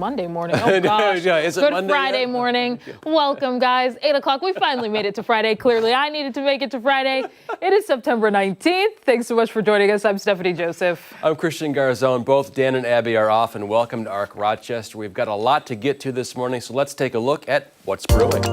Monday morning. Oh, gosh. Is it Good Monday Friday yet? morning. Welcome, guys. 8 o'clock. We finally made it to Friday. Clearly, I needed to make it to Friday. It is September 19th. Thanks so much for joining us. I'm Stephannie Joseph. I'm Christian Garzone. Both Dan and Abby are off, and welcome to ARC Rochester. We've got a lot to get to this morning, so let's take a look at what's brewing.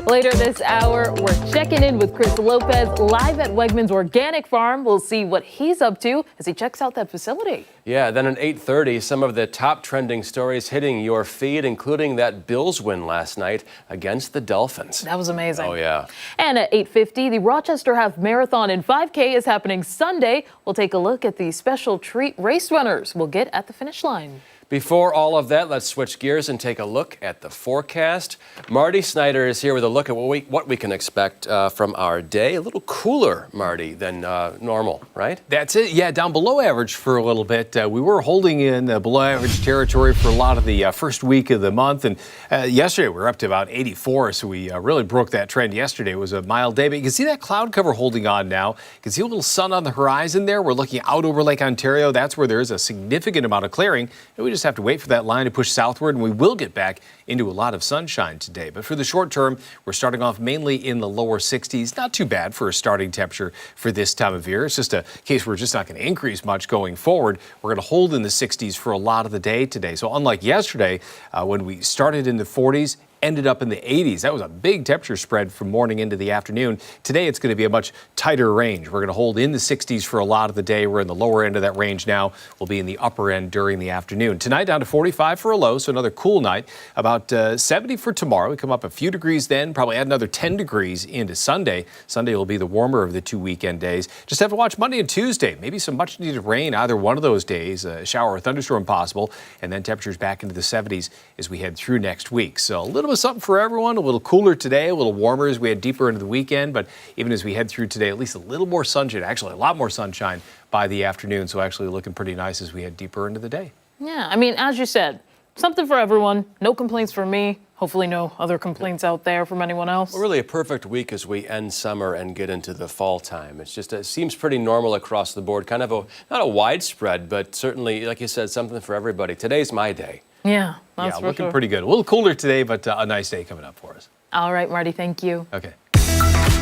Later this hour, we're checking in with Chris Lopez live at Wegmans Organic Farm. We'll see what he's up to as he checks out that facility. Yeah, then at 8:30, some of the top trending stories hitting your feed, including that Bills win last night against the Dolphins. That was amazing. Oh, yeah. And at 8:50, the Rochester Half Marathon and 5K is happening Sunday. We'll take a look at the special treat race runners we'll get at the finish line. Before all of that, let's switch gears and take a look at the forecast. Marty Snyder is here with a look at what we can expect from our day. A little cooler, Marty, than normal, right? That's it. Yeah, down below average for a little bit. We were holding in below average territory for a lot of the first week of the month. And yesterday we were up to about 84, so we really broke that trend yesterday. It was a mild day, but you can see that cloud cover holding on now. You can see a little sun on the horizon there. We're looking out over Lake Ontario. That's where there is a significant amount of clearing. And we just have to wait for that line to push southward, and we will get back into a lot of sunshine today. But for the short term, we're starting off mainly in the lower 60s. Not too bad for a starting temperature for this time of year. It's just a case we're just not going to increase much going forward. We're going to hold in the 60s for a lot of the day today. So unlike yesterday, when we started in the 40s, ended up in the 80s. That was a big temperature spread from morning into the afternoon. Today, it's going to be a much tighter range. We're going to hold in the 60s for a lot of the day. We're in the lower end of that range now. We'll be in the upper end during the afternoon. Tonight, down to 45 for a low, so another cool night. About 70 for tomorrow. We come up a few degrees then, probably add another 10 degrees into Sunday. Sunday will be the warmer of the two weekend days. Just have to watch Monday and Tuesday. Maybe some much needed rain either one of those days. A shower or thunderstorm possible. And then temperatures back into the 70s as we head through next week. So a little bit of something for everyone. A little cooler today, a little warmer as we head deeper into the weekend. But even as we head through today, at least a little more sunshine, actually a lot more sunshine by the afternoon. So actually looking pretty nice as we head deeper into the day. Yeah, I mean, as you said, something for everyone. No complaints from me. Hopefully no other complaints out there from anyone else. Well, really a perfect week as we end summer and get into the fall time. It's just, it seems pretty normal across the board. Kind of not a widespread, but certainly, like you said, something for everybody. Today's my day. Yeah, that's for looking sure. pretty good. A little cooler today, but a nice day coming up for us. All right, Marty, thank you. Okay.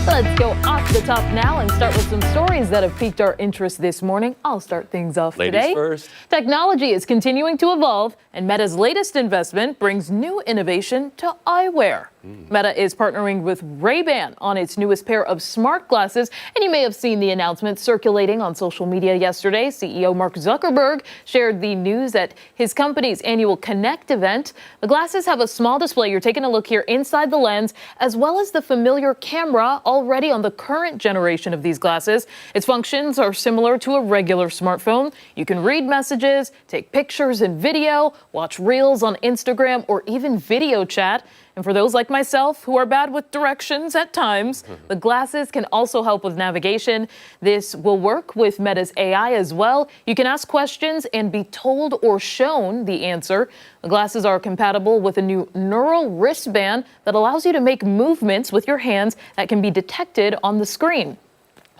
Let's go off the top now and start with some stories that have piqued our interest this morning. I'll start things off Ladies today. first. Technology is continuing to evolve, and Meta's latest investment brings new innovation to eyewear. Meta is partnering with Ray-Ban on its newest pair of smart glasses, and you may have seen the announcement circulating on social media yesterday. CEO Mark Zuckerberg shared the news at his company's annual Connect event. The glasses have a small display. You're taking a look here inside the lens, as well as the familiar camera already on the current generation of these glasses. Its functions are similar to a regular smartphone. You can read messages, take pictures and video, watch reels on Instagram, or even video chat. And for those like myself who are bad with directions at times, the glasses can also help with navigation. This will work with Meta's AI as well. You can ask questions and be told or shown the answer. The glasses are compatible with a new neural wristband that allows you to make movements with your hands that can be detected on the screen.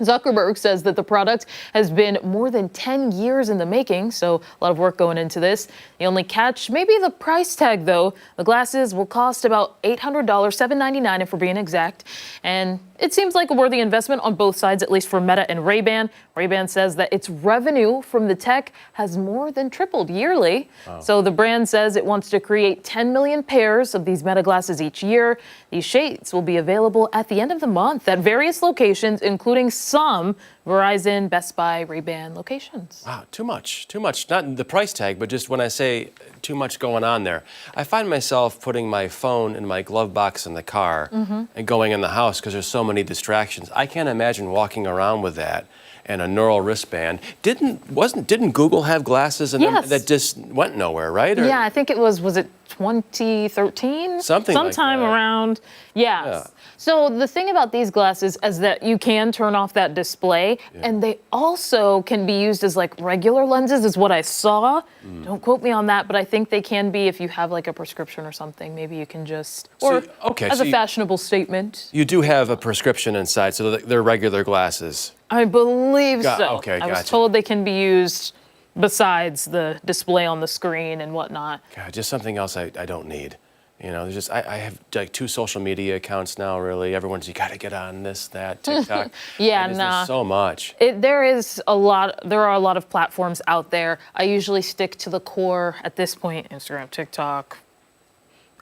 Zuckerberg says that the product has been more than 10 years in the making, so a lot of work going into this. The only catch, maybe the price tag, though. The glasses will cost about $800, $799 if we're being exact. And it seems like a worthy investment on both sides, at least for Meta and Ray-Ban. Ray-Ban says that its revenue from the tech has more than tripled yearly. Wow. So the brand says it wants to create 10 million pairs of these Meta glasses each year. These shades will be available at the end of the month at various locations, including some Verizon, Best Buy, Ray-Ban locations. Wow, too much. Not the price tag, but just when I say too much going on there. I find myself putting my phone in my glove box in the car and going in the house because there's so many distractions. I can't imagine walking around with that and a neural wristband. Didn't Google have glasses and Yes. that just went nowhere, right? Or, Yeah, I think it was it 2013? Something like Sometime that. around, yes. Yeah. So the thing about these glasses is that you can turn off that display, and they also can be used as like regular lenses is what I saw. Don't quote me on that, but I think they can be if you have like a prescription or something. Maybe you can just, or as a fashionable statement. You do have a prescription inside, so they're regular glasses. I believe so. Okay, I was gotcha. told they can be used besides the display on the screen and whatnot. God, just something else I don't need. There's just I have like 2 social media accounts now. Really, everyone's you got to get on this, that, TikTok. There's so much. There are a lot of platforms out there. I usually stick to the core at this point: Instagram, TikTok,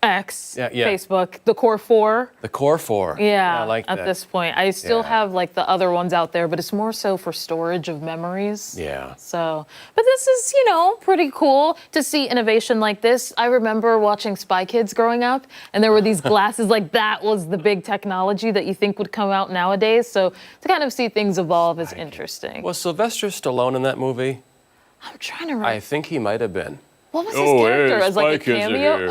X, Facebook, the core 4. The core 4. Yeah, I like that. At this point. I still have like the other ones out there, but it's more so for storage of memories. Yeah. So, but this is, pretty cool to see innovation like this. I remember watching Spy Kids growing up, and there were these glasses, like that was the big technology that you think would come out nowadays. So to kind of see things evolve is interesting. Was Sylvester Stallone in that movie? I'm trying to remember. I think he might have been. What was his character? As like a cameo?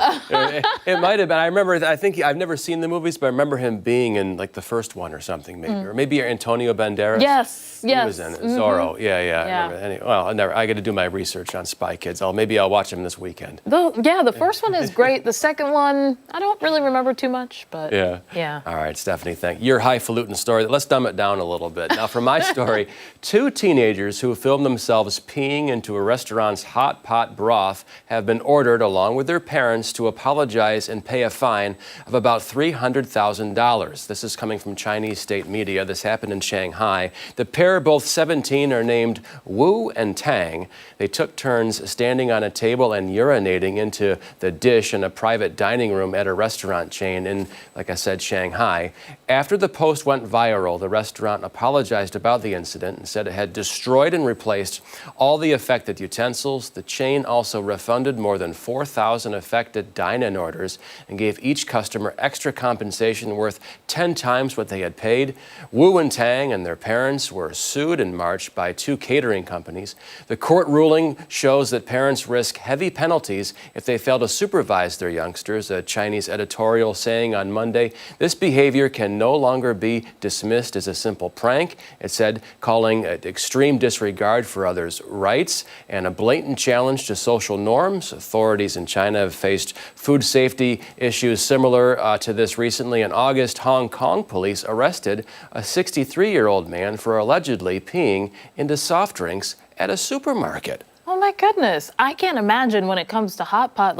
It might have been. I remember. I've never seen the movies, but I remember him being in like the first one or something, maybe, or maybe Antonio Banderas. Yes. He was in it. Zorro. Yeah. I got to do my research on Spy Kids. Maybe I'll watch them this weekend. The first one is great. The second one, I don't really remember too much, but yeah. All right, Stephannie, thank you. Your highfalutin story. Let's dumb it down a little bit. Now, for my story, 2 teenagers who filmed themselves peeing into a restaurant's hot pot broth have been ordered, along with their parents, to apologize and pay a fine of about $300,000. This is coming from Chinese state media. This happened in Shanghai. The pair, both 17, are named Wu and Tang. They took turns standing on a table and urinating into the dish in a private dining room at a restaurant chain in, like I said, Shanghai. After the post went viral, the restaurant apologized about the incident and said it had destroyed and replaced all the affected utensils. The chain also refunded more than 4,000 affected dine-in orders and gave each customer extra compensation worth 10 times what they had paid. Wu and Tang and their parents were sued in March by 2 catering companies. The court ruling shows that parents risk heavy penalties if they fail to supervise their youngsters, a Chinese editorial saying on Monday. This behavior can no longer be dismissed as a simple prank, it said, calling it extreme disregard for others' rights and a blatant challenge to social norms. Authorities in China have faced food safety issues similar to this recently. In August, Hong Kong police arrested a 63-year-old man for allegedly peeing into soft drinks at a supermarket. Oh my goodness. I can't imagine when it comes to hot pot,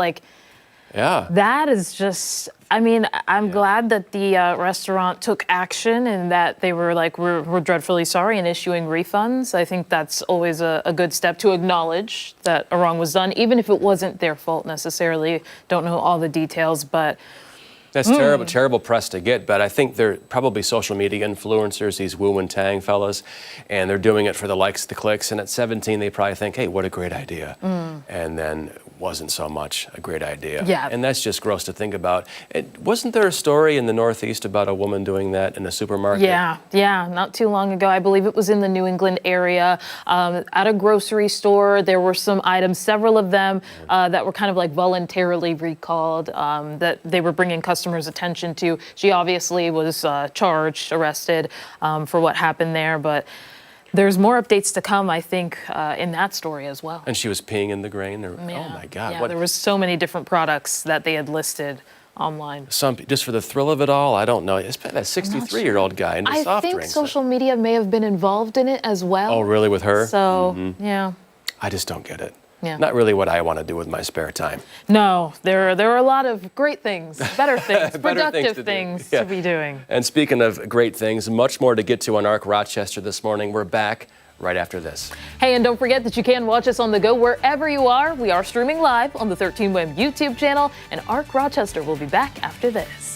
that is just, I'm glad that the restaurant took action and that they were like, we're dreadfully sorry and issuing refunds. I think that's always a good step to acknowledge that a wrong was done, even if it wasn't their fault necessarily. Don't know all the details, but that's terrible press to get, but I think they're probably social media influencers, these Wu and Tang fellas, and they're doing it for the likes, the clicks, and at 17 they probably think, hey, what a great idea. And then wasn't so much a great idea. Yeah. And that's just gross to think about. Wasn't there a story in the Northeast about a woman doing that in a supermarket? Yeah, not too long ago. I believe it was in the New England area. At a grocery store, there were some items, several of them, that were kind of like voluntarily recalled, that they were bringing customers' attention to. She obviously was charged, arrested for what happened there, but there's more updates to come, I think, in that story as well. And she was peeing in the grain? Oh, my God. Yeah, there was so many different products that they had listed online. Just for the thrill of it all, I don't know. It's that 63-year-old guy into soft drinks. I think social media may have been involved in it as well. Oh, really, with her? So, yeah. I just don't get it. Yeah. Not really what I want to do with my spare time. No, there are a lot of great things, better things, productive things to be doing. And speaking of great things, much more to get to on ARC Rochester this morning. We're back right after this. Hey, and don't forget that you can watch us on the go wherever you are. We are streaming live on the 13WEM YouTube channel, and ARC Rochester will be back after this.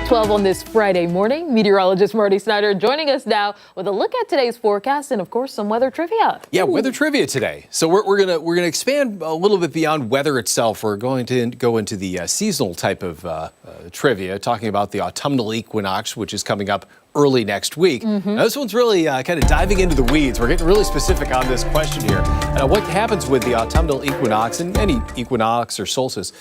12 on this Friday morning. Meteorologist Marty Snyder joining us now with a look at today's forecast and, of course, some weather trivia. Yeah, weather trivia today. So we're gonna expand a little bit beyond weather itself. We're going to go into the seasonal type of trivia, talking about the autumnal equinox, which is coming up early next week. Now, this one's really kind of diving into the weeds. We're getting really specific on this question here. What happens with the autumnal equinox, and any equinox or solstice,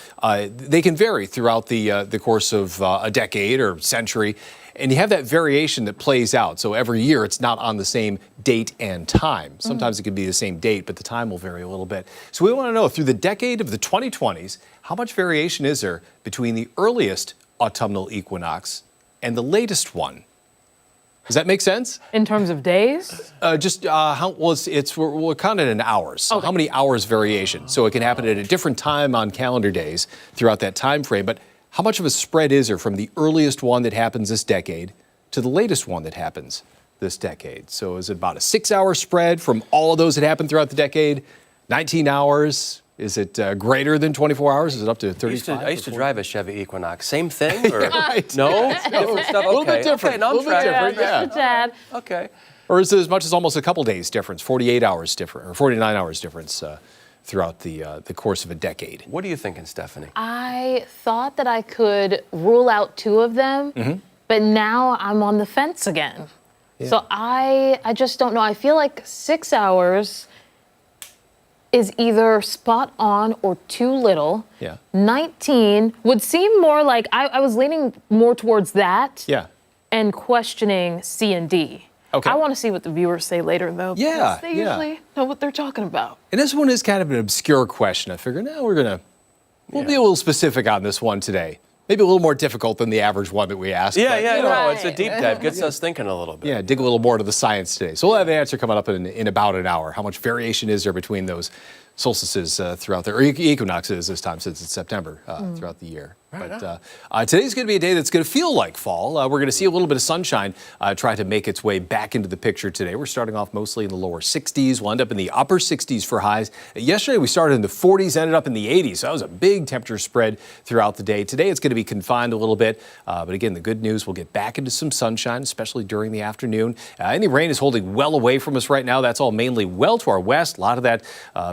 they can vary throughout the course of a decade or century. And you have that variation that plays out. So every year it's not on the same date and time. Sometimes it can be the same date, but the time will vary a little bit. So we want to know, through the decade of the 2020s, how much variation is there between the earliest autumnal equinox and the latest one? Does that make sense? In terms of days? We're counting in hours. So how many hours variation? So it can happen at a different time on calendar days throughout that time frame. But how much of a spread is there from the earliest one that happens this decade to the latest one that happens this decade? So is it about a 6-hour spread from all of those that happen throughout the decade? 19 hours? Is it greater than 24 hours? Is it up to 35? I used to drive a Chevy Equinox. Same thing? Or Right. No? Different stuff? A little bit different. Okay, now I'm tracking. Just a tad. Okay. Or is it as much as almost a couple days difference, 48 hours different, or 49 hours difference throughout the course of a decade? What are you thinking, Stephannie? I thought that I could rule out 2 of them, but now I'm on the fence again. So I just don't know. I feel like 6 hours is either spot on or too little. Yeah. 19 would seem more like, I was leaning more towards that. Yeah. And questioning C and D. Okay. I want to see what the viewers say later, though. Yeah, Because they usually know what they're talking about. And this one is kind of an obscure question. I figure now we'll be a little specific on this one today. Maybe a little more difficult than the average one that we asked. Yeah, but, yeah, you know, no, it's a deep dive. Gets us thinking a little bit. Yeah, dig a little more to the science today. So we'll have an answer coming up in about an hour. How much variation is there between those solstices throughout the, or equinoxes this time, since it's September throughout the year. But today's going to be a day that's going to feel like fall. We're going to see a little bit of sunshine try to make its way back into the picture today. We're starting off mostly in the lower 60s. We'll end up in the upper 60s for highs. Yesterday we started in the 40s, ended up in the 80s. So that was a big temperature spread throughout the day. Today it's going to be confined a little bit. But again, the good news, we'll get back into some sunshine, especially during the afternoon. Any rain is holding well away from us right now. That's all mainly well to our west. A lot of that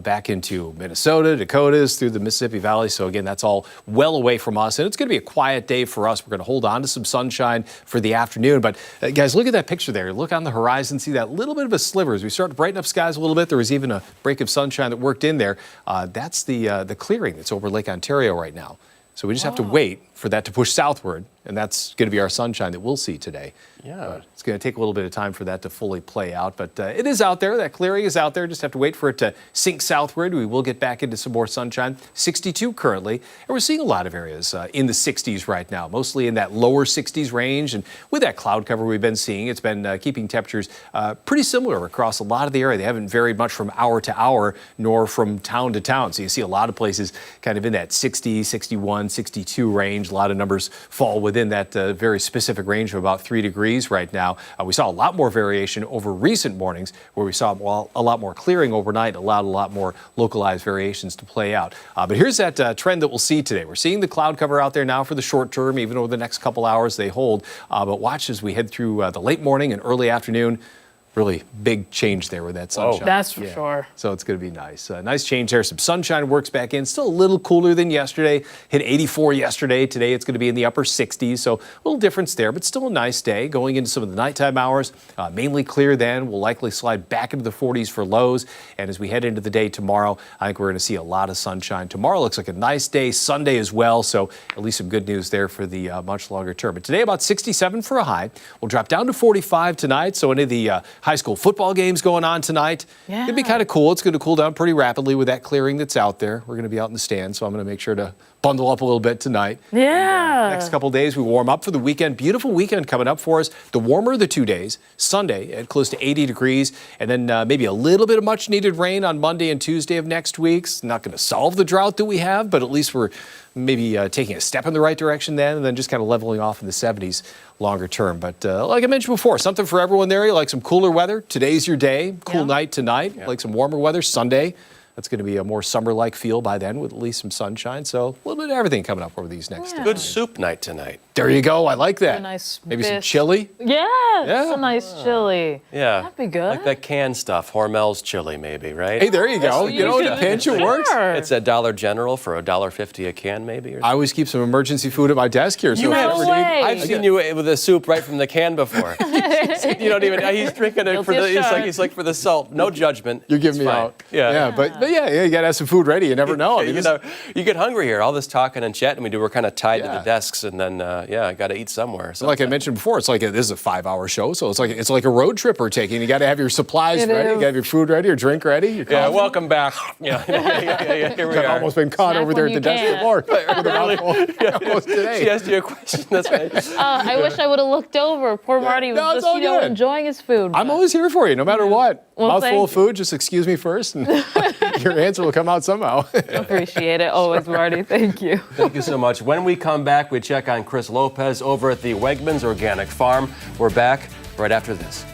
back into Minnesota, Dakotas, through the Mississippi Valley. So again, that's all well away from us. And it's going to be a quiet day for us. We're going to hold on to some sunshine for the afternoon. But guys, look at that picture there. Look on the horizon, see that little bit of a sliver. As we start to brighten up skies a little bit, there was even a break of sunshine that worked in there. That's the clearing that's over Lake Ontario right now. So we just have to wait for that to push southward, and that's going to be our sunshine that we'll see today. Yeah. But it's going to take a little bit of time for that to fully play out, but it is out there. That clearing is out there. Just have to wait for it to sink southward. We will get back into some more sunshine. 62 currently, and we're seeing a lot of areas in the 60s right now, mostly in that lower 60s range. And with that cloud cover we've been seeing, it's been keeping temperatures pretty similar across a lot of the area. They haven't varied much from hour to hour, nor from town to town. So you see a lot of places kind of in that 60, 61, 62 range. A lot of numbers fall within that very specific range of about 3 degrees right now. We saw a lot more variation over recent mornings, where we saw a lot more clearing overnight, allowed a lot more localized variations to play out. But here's that trend that we'll see today. We're seeing the cloud cover out there now for the short term, even over the next couple hours they hold. But watch as we head through the late morning and early afternoon. Really big change there with that sunshine. That's for sure. So it's going to be nice. Nice change there. Some sunshine works back in. Still a little cooler than yesterday. Hit 84 yesterday. Today it's going to be in the upper 60s. So a little difference there, but still a nice day. Going into some of the nighttime hours, mainly clear then. We'll likely slide back into the 40s for lows. And as we head into the day tomorrow, I think we're going to see a lot of sunshine. Tomorrow looks like a nice day. Sunday as well. So at least some good news there for the much longer term. But today about 67 for a high. We'll drop down to 45 tonight. So any of the high school football games going on tonight. Yeah. It'd be kind of cool. It's going to cool down pretty rapidly with that clearing that's out there. We're going to be out in the stands, so I'm going to make sure to bundle up a little bit tonight. Yeah. Next couple days, we warm up for the weekend. Beautiful weekend coming up for us. The warmer of the 2 days, Sunday at close to 80 degrees, and then maybe a little bit of much needed rain on Monday and Tuesday of next week. It's not going to solve the drought that we have, but at least we're maybe taking a step in the right direction then, and then just kind of leveling off in the 70s longer term. But like I mentioned before, something for everyone there. You like some cooler weather, today's your day. Cool night tonight. Like some warmer weather Sunday. That's going to be a more summer-like feel by then with at least some sunshine. So a little bit of everything coming up over these next days. Good soup night tonight. There you go. I like that. A nice Maybe some fish. chili. Yeah, a nice chili. Yeah. That'd be good. Like that canned stuff, Hormel's chili maybe, right? Hey, there you go. You know, in a pinch it works. It's at Dollar General for $1.50 a can maybe. Or I always keep some emergency food at my desk here. So You if have ever No need- way. I've seen you with a soup right from the can before. You don't even. He's drinking it for Guilty the. as charged. He's like for the salt. No judgment. You're giving It's me fine. out. Yeah. But yeah, you got to have some food ready. You never know. I mean, you know, you get hungry here. All this talking and chatting we do, we're kind of tied to Yeah. the desks, and then I got to eat somewhere. So like I mentioned before, it's like this is a 5-hour show, so it's like a road trip we're taking. You got to have your supplies It ready. is. You got to have your food ready, your drink ready. Your yeah, coffee. welcome back. Yeah, here we I've are. almost been caught Snack over there when at the you desk can. before. With a mouthful. Almost today. She asked you a question. That's right. I wish I would have looked over. Poor Marty was No, it's just, all good. enjoying his food. I'm always here for you, no matter what. Well, Mouthful thank of food, just excuse me first, and your answer will come out somehow. Appreciate it always, Marty. Thank you. Thank you so much. When we come back, we check on Chris Lopez over at the Wegmans Organic Farm. We're back right after this.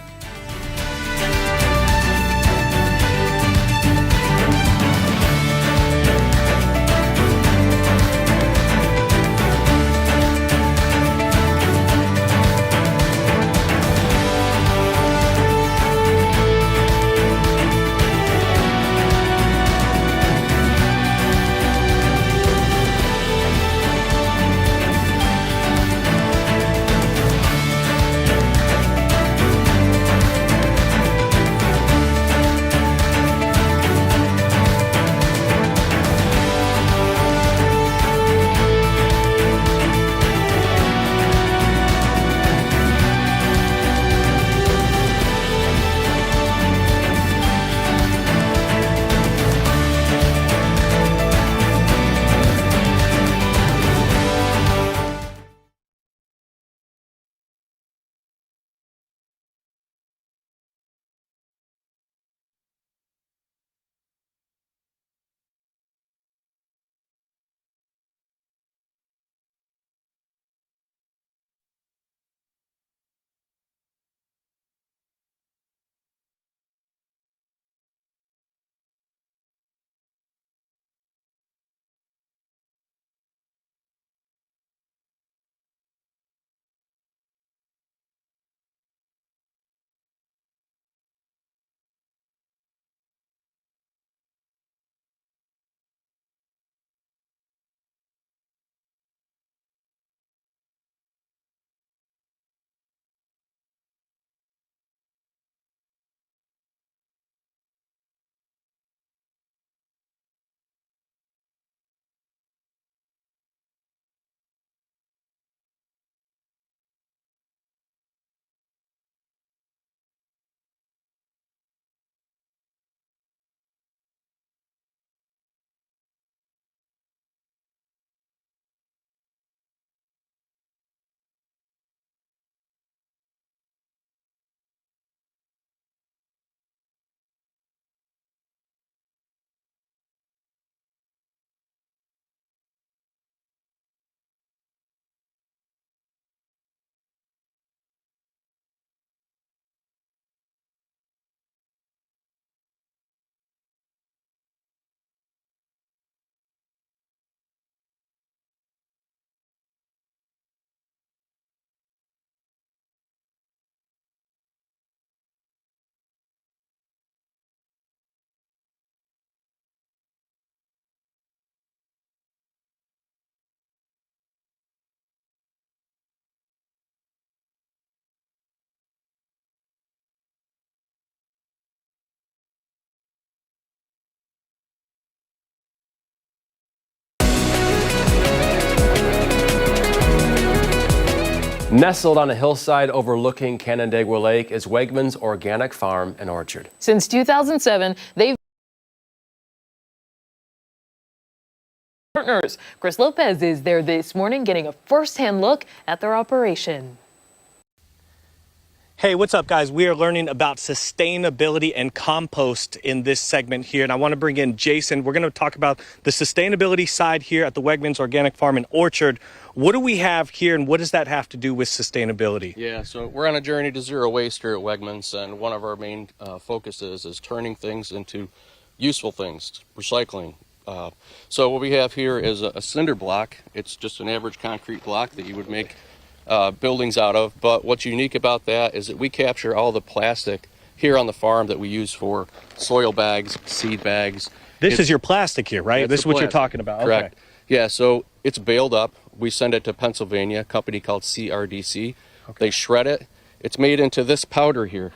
Nestled on a hillside overlooking Canandaigua Lake is Wegmans Organic Farm and Orchard. Since 2007, they've partners. Chris Lopez is there this morning getting a first-hand look at their operation. Hey, what's up, guys? We are learning about sustainability and compost in this segment here, and I want to bring in Jason. We're going to talk about the sustainability side here at the Wegmans Organic Farm and Orchard. What do we have here, and what does that have to do with sustainability? Yeah, so we're on a journey to zero waste here at Wegmans, and one of our main focuses is turning things into useful things, recycling. So what we have here is a cinder block. It's just an average concrete block that you would make buildings out of. But what's unique about that is that we capture all the plastic here on the farm that we use for soil bags, seed bags. This is your plastic here, right? This is what you're talking about. Correct. Okay. Yeah, so it's baled up. We send it to Pennsylvania, a company called CRDC. Okay. They shred it. It's made into this powder here.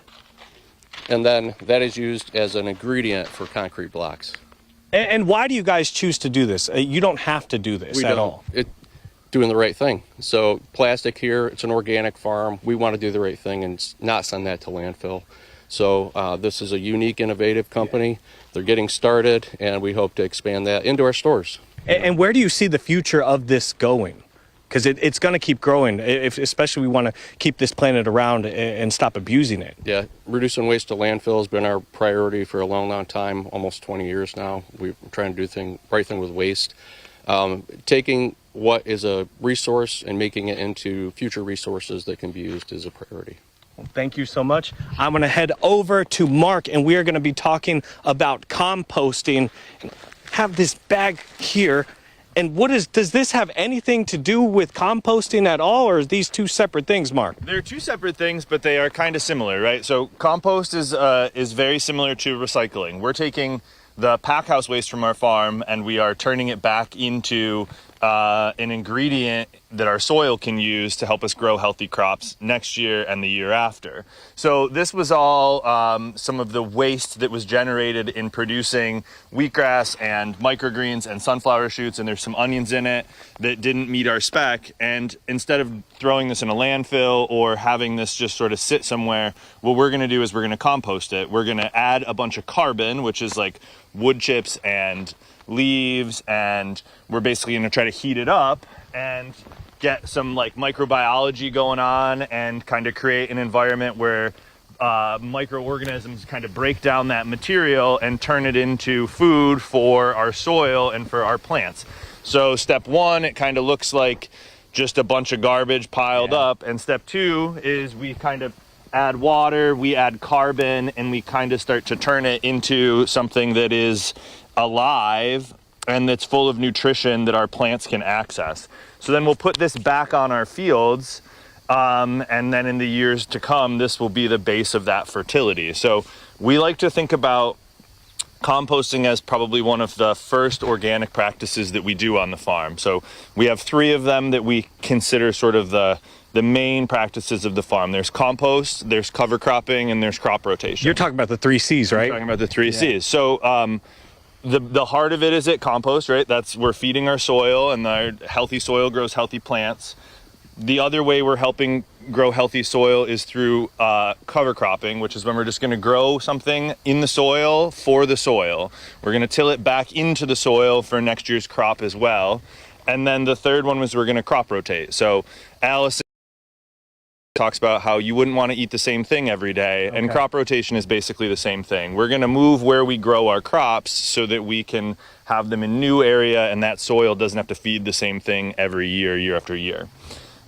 And then that is used as an ingredient for concrete blocks. And why do you guys choose to do this? You don't have to do this at all. Doing the right thing. So plastic here, it's an organic farm. We want to do the right thing and not send that to landfill. So this is a unique, innovative company. They're getting started, and we hope to expand that into our stores. And where do you see the future of this going? Because it's going to keep growing, especially we want to keep this planet around and stop abusing it. Yeah, reducing waste to landfill has been our priority for a long, long time, almost 20 years now. We're trying to do the right thing with waste. Taking what is a resource and making it into future resources that can be used is a priority. Well, thank you so much. I'm going to head over to Mark, and we are going to be talking about composting. Have this bag here. And does this have anything to do with composting at all, or are these two separate things, Mark? They're two separate things, but they are kind of similar, right? So compost is very similar to recycling. We're taking the pack house waste from our farm and we are turning it back into an ingredient that our soil can use to help us grow healthy crops next year and the year after. So this was all some of the waste that was generated in producing wheatgrass and microgreens and sunflower shoots, and there's some onions in it that didn't meet our spec. And instead of throwing this in a landfill or having this just sort of sit somewhere, what we're going to do is we're going to compost it. We're going to add a bunch of carbon, which is like wood chips and leaves, and we're basically going to try to heat it up and get some like microbiology going on and kind of create an environment where microorganisms kind of break down that material and turn it into food for our soil and for our plants. So step one, it kind of looks like just a bunch of garbage piled up, and step two is we kind of add water, we add carbon, and we kind of start to turn it into something that is alive and that's full of nutrition that our plants can access. So then we'll put this back on our fields, and then in the years to come, this will be the base of that fertility. So we like to think about composting as probably one of the first organic practices that we do on the farm. So we have 3 of them that we consider sort of the main practices of the farm. There's compost, there's cover cropping, and there's crop rotation. You're talking about the 3 C's, right? I'm talking about the 3 C's. So the heart of it is at compost, right? We're feeding our soil, and our healthy soil grows healthy plants. The other way we're helping grow healthy soil is through cover cropping, which is when we're just going to grow something in the soil for the soil. We're going to till it back into the soil for next year's crop as well. And then the third one was we're going to crop rotate. So Allison talks about how you wouldn't want to eat the same thing every day, and crop rotation is basically the same thing. We're going to move where we grow our crops so that we can have them in new area, and that soil doesn't have to feed the same thing every year, year after year.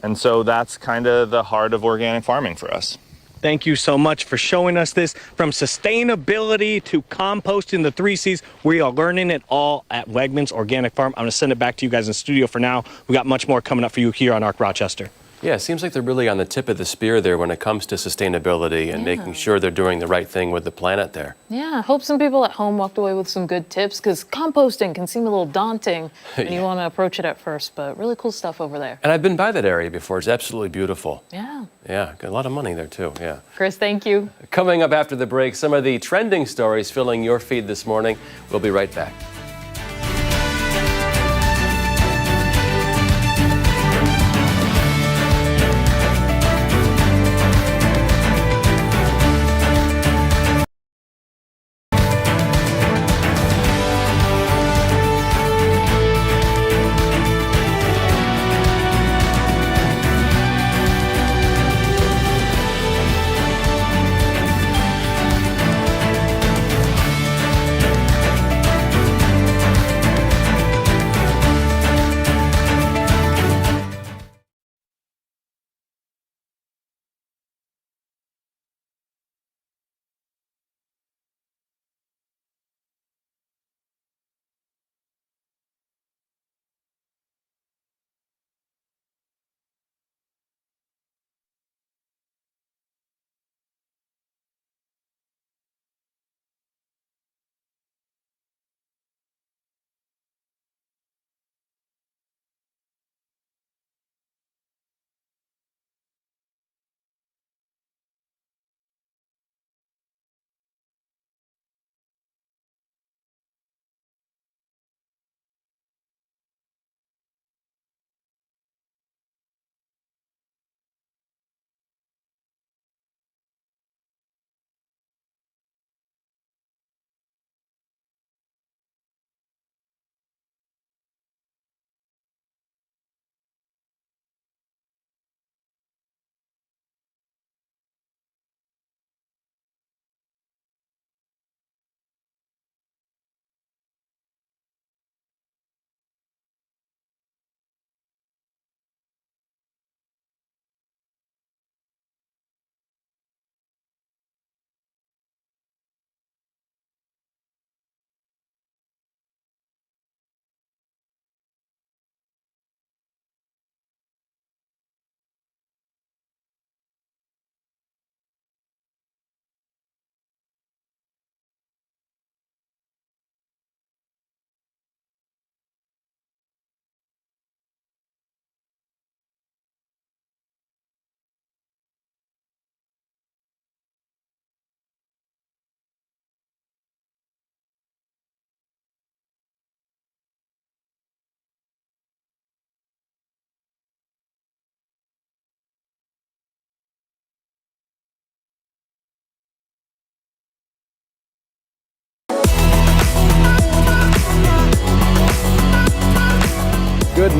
And so that's kind of the heart of organic farming for us. Thank you so much for showing us this. From sustainability to composting, the 3 C's, we are learning it all at Wegmans Organic Farm. I'm going to send it back to you guys in the studio for now. We got much more coming up for you here on ARC Rochester. Yeah, it seems like they're really on the tip of the spear there when it comes to sustainability and making sure they're doing the right thing with the planet there. Yeah, I hope some people at home walked away with some good tips, because composting can seem a little daunting when you want to approach it at first, but really cool stuff over there. And I've been by that area before. It's absolutely beautiful. Yeah. Yeah, got a lot of money there too, yeah. Chris, thank you. Coming up after the break, some of the trending stories filling your feed this morning. We'll be right back.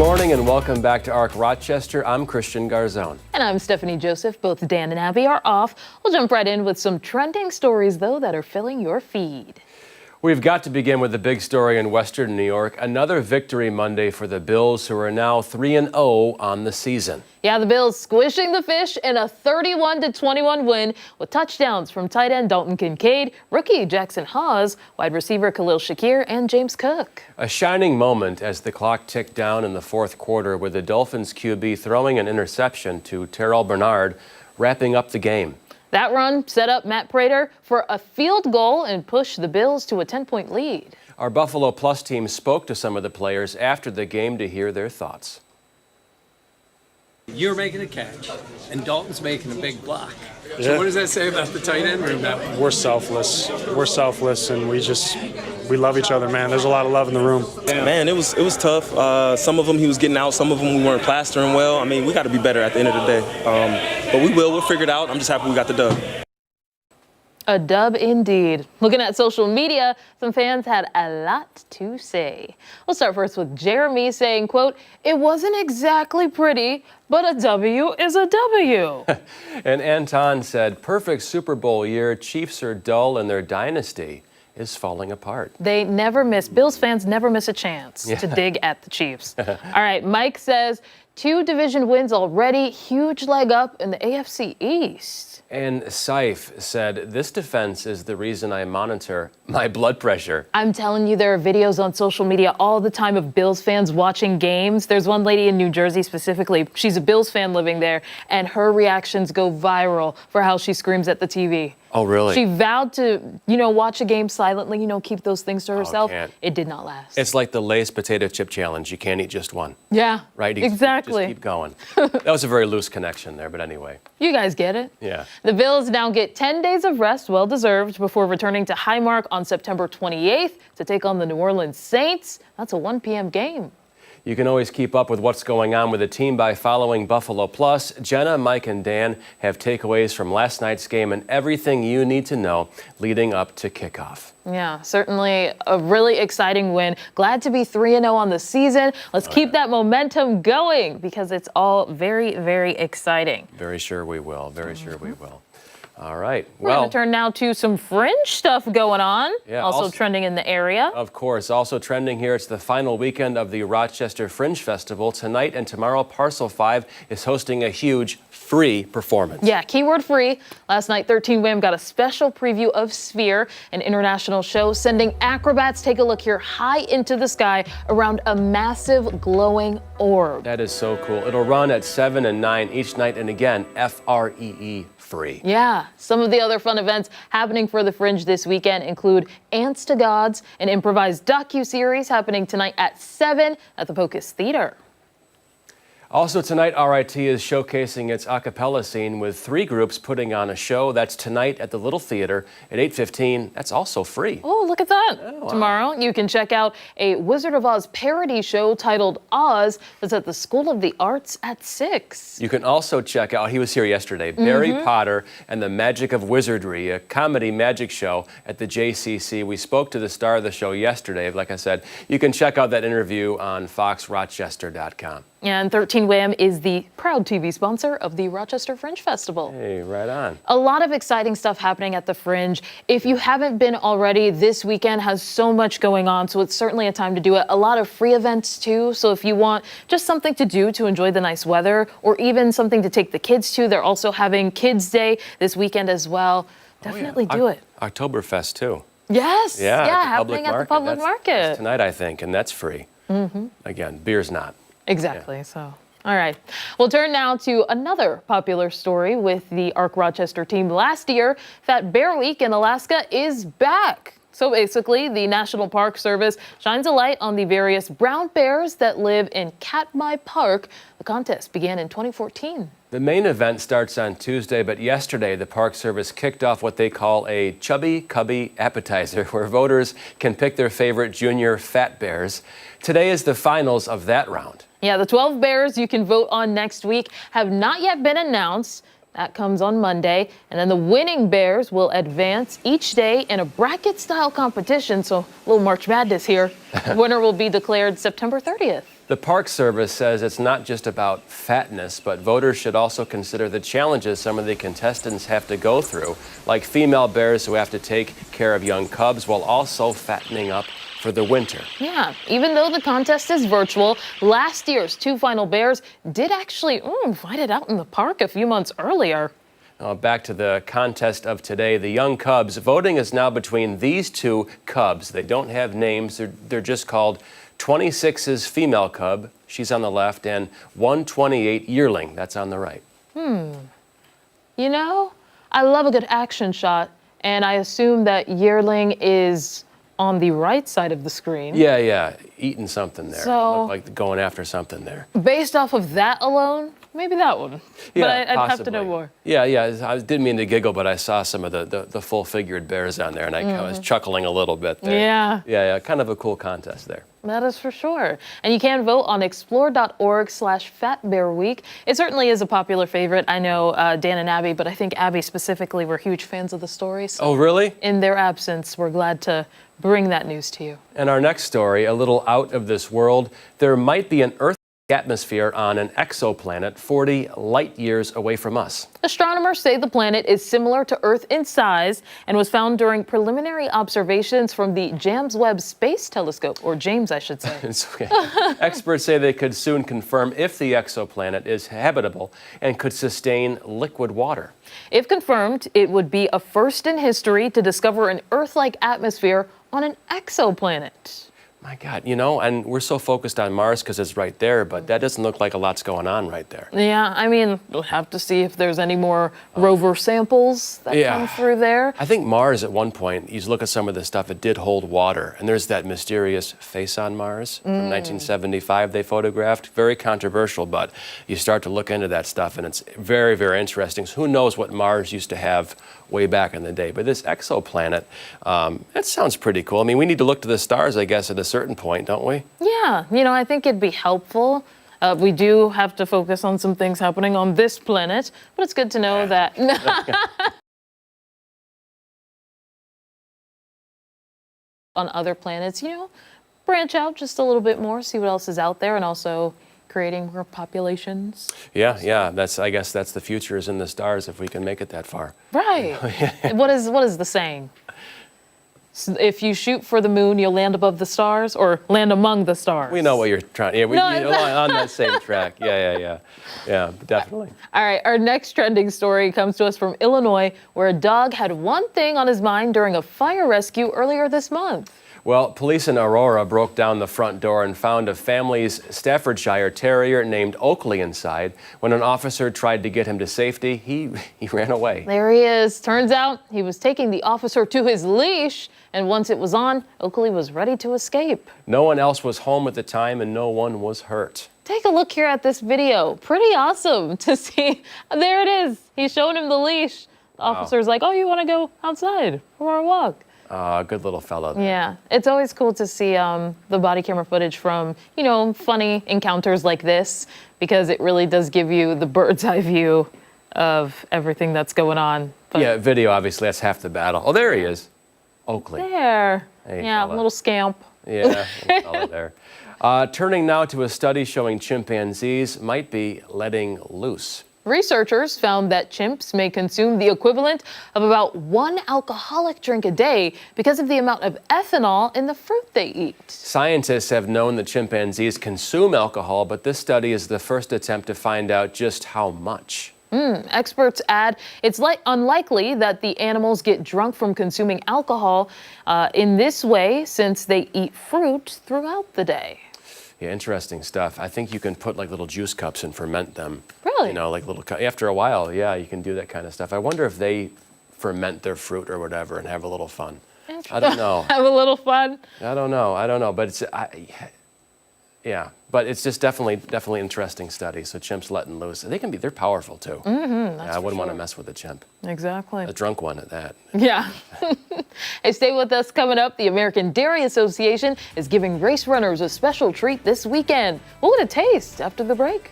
morning and welcome back to ARC Rochester. I'm Christian Garzone. And I'm Stephannie Joseph. Both Dan and Abby are off. We'll jump right in with some trending stories, though, that are filling your feed. We've got to begin with the big story in Western New York. Another victory Monday for the Bills, who are now 3-0 on the season. Yeah, the Bills squishing the fish in a 31-21 win with touchdowns from tight end Dalton Kincaid, rookie Jackson Hawes, wide receiver Khalil Shakir, and James Cook. A shining moment as the clock ticked down in the fourth quarter with the Dolphins QB throwing an interception to Terrell Bernard, wrapping up the game. That run set up Matt Prater for a field goal and pushed the Bills to a 10-point lead. Our Buffalo Plus team spoke to some of the players after the game to hear their thoughts. You're making a catch, and Dalton's making a big block. So what does that say about the tight end room now? We're selfless. We're selfless, and we love each other, man. There's a lot of love in the room. Yeah. Man, it was tough. Some of them he was getting out. Some of them we weren't plastering well. I mean, we got to be better at the end of the day. But we will. We'll figure it out. I'm just happy we got the dub. A dub indeed. Looking at social media, some fans had a lot to say. We'll start first with Jeremy saying, quote, "It wasn't exactly pretty, but a W is a W." And Anton said, "Perfect Super Bowl year. Chiefs are dull and their dynasty is falling apart." They never miss, Bills fans never miss a chance to dig at the Chiefs. All right, Mike says, 2 division wins already, huge leg up in the AFC East. And Saif said, "This defense is the reason I monitor my blood pressure." I'm telling you, there are videos on social media all the time of Bills fans watching games. There's one lady in New Jersey specifically. She's a Bills fan living there, and her reactions go viral for how she screams at the TV. Oh, really? She vowed to, watch a game silently, keep those things to herself. Can't. It did not last. It's like the Lay's potato chip challenge. You can't eat just one. Yeah, Right? exactly. Just keep going. That was a very loose connection there, but anyway. You guys get it. Yeah. The Bills now get 10 days of rest, well deserved, before returning to Highmark on September 28th to take on the New Orleans Saints. That's a 1 p.m. game. You can always keep up with what's going on with the team by following Buffalo Plus. Jenna, Mike, and Dan have takeaways from last night's game and everything you need to know leading up to kickoff. Yeah, certainly a really exciting win. Glad to be 3-0 on the season. Let's keep that momentum going because it's all very, very exciting. Very sure we will. Very sure we will. All right. We're going to turn now to some Fringe stuff going on. Yeah, also trending in the area. Of course. Also trending here, it's the final weekend of the Rochester Fringe Festival. Tonight and tomorrow, Parcel 5 is hosting a huge free performance. Yeah, keyword free. Last night, 13 WHAM got a special preview of Sphere, an international show sending acrobats take a look here high into the sky around a massive glowing orb. That is so cool. It'll run at 7 and 9 each night, and again, FREE free. Yeah, some of the other fun events happening for the Fringe this weekend include Ants to Gods, an improvised docu-series happening tonight at 7 at the Pocus Theater. Also tonight, RIT is showcasing its a cappella scene with 3 groups putting on a show. That's tonight at the Little Theater at 8:15. That's also free. Oh, look at that. Oh, wow. Tomorrow, you can check out a Wizard of Oz parody show titled Oz that's at the School of the Arts at 6. You can also check out, he was here yesterday, Barry Potter and the Magic of Wizardry, a comedy magic show at the JCC. We spoke to the star of the show yesterday. Like I said, you can check out that interview on foxrochester.com. And 13 WHAM is the proud TV sponsor of the Rochester Fringe Festival. Hey, right on. A lot of exciting stuff happening at the Fringe. If you haven't been already, this weekend has so much going on, so it's certainly a time to do it. A lot of free events too, so if you want just something to do to enjoy the nice weather, or even something to take the kids to, they're also having Kids Day this weekend as well. Definitely do it. Oktoberfest too. Yes, Yeah, happening at the public market. That's tonight, I think, and that's free. Again, beer's not. Exactly. So, all right. We'll turn now to another popular story with the ARC Rochester team. Last year, Fat Bear Week in Alaska is back. So basically, the National Park Service shines a light on the various brown bears that live in Katmai Park. The contest began in 2014. The main event starts on Tuesday, but yesterday the Park Service kicked off what they call a Chubby Cubby appetizer, where voters can pick their favorite junior fat bears. Today is the finals of that round. Yeah, the 12 bears you can vote on next week have not yet been announced. That comes on Monday. And then the winning bears will advance each day in a bracket-style competition. So a little March Madness here. The winner will be declared September 30th. The Park Service says it's not just about fatness, but voters should also consider the challenges some of the contestants have to go through, like female bears who have to take care of young cubs while also fattening up for the winter. Yeah, even though the contest is virtual, last year's 2 final bears did actually fight it out in the park a few months earlier. Back to the contest of today, the young cubs. Voting is now between these 2 cubs. They don't have names. They're just called 26's female cub, she's on the left, and 128 yearling, that's on the right. You know, I love a good action shot, and I assume that yearling is on the right side of the screen. Yeah, eating something there. So- Looked like going after something there. Based off of that alone, maybe that one. Yeah, but I'd have to possibly. know more. Yeah, I didn't mean to giggle, but I saw some of the full-figured bears on there, and I was chuckling a little bit there. Yeah, kind of a cool contest there. That is for sure. And you can vote on explore.org/FatBearWeek. It certainly is a popular favorite. I know Dan and Abby, but I think Abby specifically were huge fans of the story. So Oh, really? in their absence, we're glad to bring that news to you. And our next story, a little out of this world. There might be an Earth atmosphere on an exoplanet 40 light years away from us. Astronomers say the planet is similar to Earth in size and was found during preliminary observations from the James Webb Space Telescope, or James, I should say. It's okay. Experts say they could soon confirm if the exoplanet is habitable and could sustain liquid water. If confirmed, it would be a first in history to discover an Earth-like atmosphere on an exoplanet. My God, and we're so focused on Mars because it's right there, but that doesn't look like a lot's going on right there. Yeah, I mean, we'll have to see if there's any more rover samples that come through there. I think Mars at one point, you look at some of the stuff, it did hold water. And there's that mysterious face on Mars from 1975 they photographed. Very controversial, but you start to look into that stuff and it's very, very interesting. So who knows what Mars used to have way back in the day. But this exoplanet, that sounds pretty cool. I mean, we need to look to the stars, I guess, at a certain point, don't we? Yeah, I think it'd be helpful. We do have to focus on some things happening on this planet, but it's good to know that. On other planets, branch out just a little bit more, see what else is out there, and also creating more populations. Yeah. I guess that's the future, is in the stars if we can make it that far. Right. What is the saying? If you shoot for the moon, you'll land above the stars, or land among the stars. We know what you're trying. Yeah, we're on that same track. Yeah, definitely. All right, our next trending story comes to us from Illinois, where a dog had one thing on his mind during a fire rescue earlier this month. Well, police in Aurora broke down the front door and found a family's Staffordshire Terrier named Oakley inside. When an officer tried to get him to safety, he ran away. There he is. Turns out he was taking the officer to his leash, and once it was on, Oakley was ready to escape. No one else was home at the time, and no one was hurt. Take a look here at this video. Pretty awesome to see. There it is. He's showing him the leash. The officer's like, oh, you want to go outside for a walk? Good little fellow there. Yeah, it's always cool to see the body camera footage from, funny encounters like this, because it really does give you the bird's eye view of everything that's going on. But Yeah, video, obviously, that's half the battle. Oh, there he is. Oakley. there. Hey, Yeah, fella. little scamp. Yeah, little fella there. Turning now to a study showing chimpanzees might be letting loose. Researchers found that chimps may consume the equivalent of about 1 alcoholic drink a day because of the amount of ethanol in the fruit they eat. Scientists have known that chimpanzees consume alcohol, but this study is the first attempt to find out just how much. Experts add it's unlikely that the animals get drunk from consuming alcohol in this way, since they eat fruit throughout the day. Yeah, interesting stuff. I think you can put like little juice cups and ferment them. Really? Like little after a while, yeah, you can do that kind of stuff. I wonder if they ferment their fruit or whatever and have a little fun. I don't know. Have a little fun. I don't know, but it's yeah, but it's just definitely interesting study. So chimps letting loose, they're powerful too. I wouldn't want to mess with a chimp, Exactly. a drunk one at that. Yeah. Hey, stay with us. Coming up, the American Dairy Association is giving race runners a special treat this weekend. We'll get a taste after the break.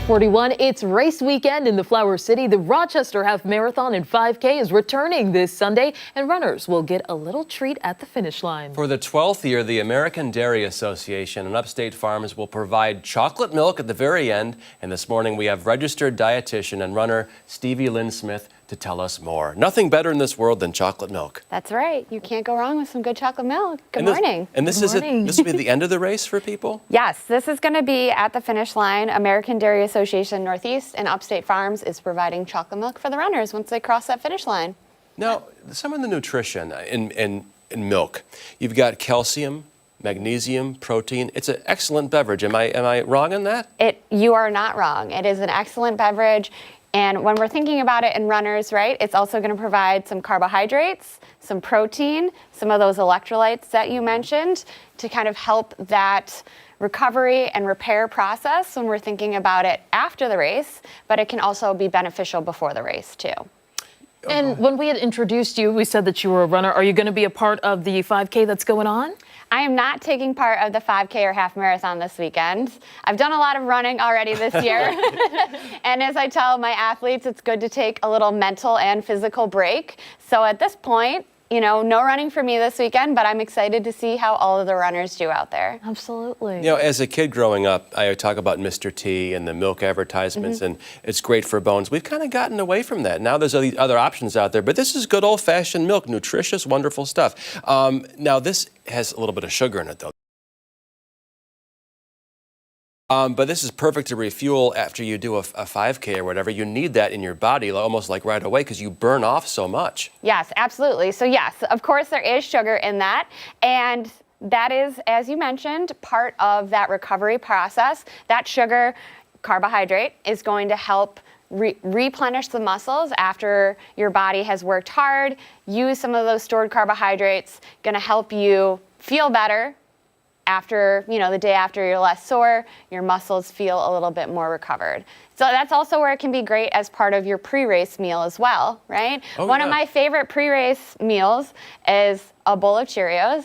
441, it's race weekend in the Flower City. The Rochester Half Marathon and 5K is returning this Sunday, and runners will get a little treat at the finish line. For the 12th year, the American Dairy Association and Upstate Farms will provide chocolate milk at the very end. And this morning, we have registered dietitian and runner Stevie Lynn Smith to tell us more. Nothing better in this world than chocolate milk. That's right. You can't go wrong with some good chocolate milk. Good And morning. This will be the end of the race for people? Yes, this is going to be at the finish line. American Dairy Association Northeast and Upstate Farms is providing chocolate milk for the runners once they cross that finish line. Now, some of the nutrition in milk. You've got calcium, magnesium, protein. It's an excellent beverage. Am I wrong on that? You are not wrong. It is an excellent beverage. And when we're thinking about it in runners, right, it's also going to provide some carbohydrates, some protein, some of those electrolytes that you mentioned to kind of help that recovery and repair process when we're thinking about it after the race, but it can also be beneficial before the race too. And when we had introduced you, we said that you were a runner. Are you going to be a part of the 5K that's going on? I am not taking part of the 5K or half marathon this weekend. I've done a lot of running already this year. And as I tell my athletes, it's good to take a little mental and physical break. So at this point, no running for me this weekend, but I'm excited to see how all of the runners do out there. Absolutely. As a kid growing up, I talk about Mr. T and the milk advertisements, and it's great for bones. We've kind of gotten away from that. Now there's these other options out there, but this is good old-fashioned milk, nutritious, wonderful stuff. Now this has a little bit of sugar in it, though. But this is perfect to refuel after you do a 5K or whatever. You need that in your body almost like right away because you burn off so much. Yes, absolutely. So yes, of course there is sugar in that. And that is, as you mentioned, part of that recovery process. That sugar carbohydrate is going to help replenish the muscles after your body has worked hard. Use some of those stored carbohydrates, going to help you feel better. After, the day after you're less sore, your muscles feel a little bit more recovered. So that's also where it can be great as part of your pre-race meal as well, right? One of my favorite pre-race meals is a bowl of Cheerios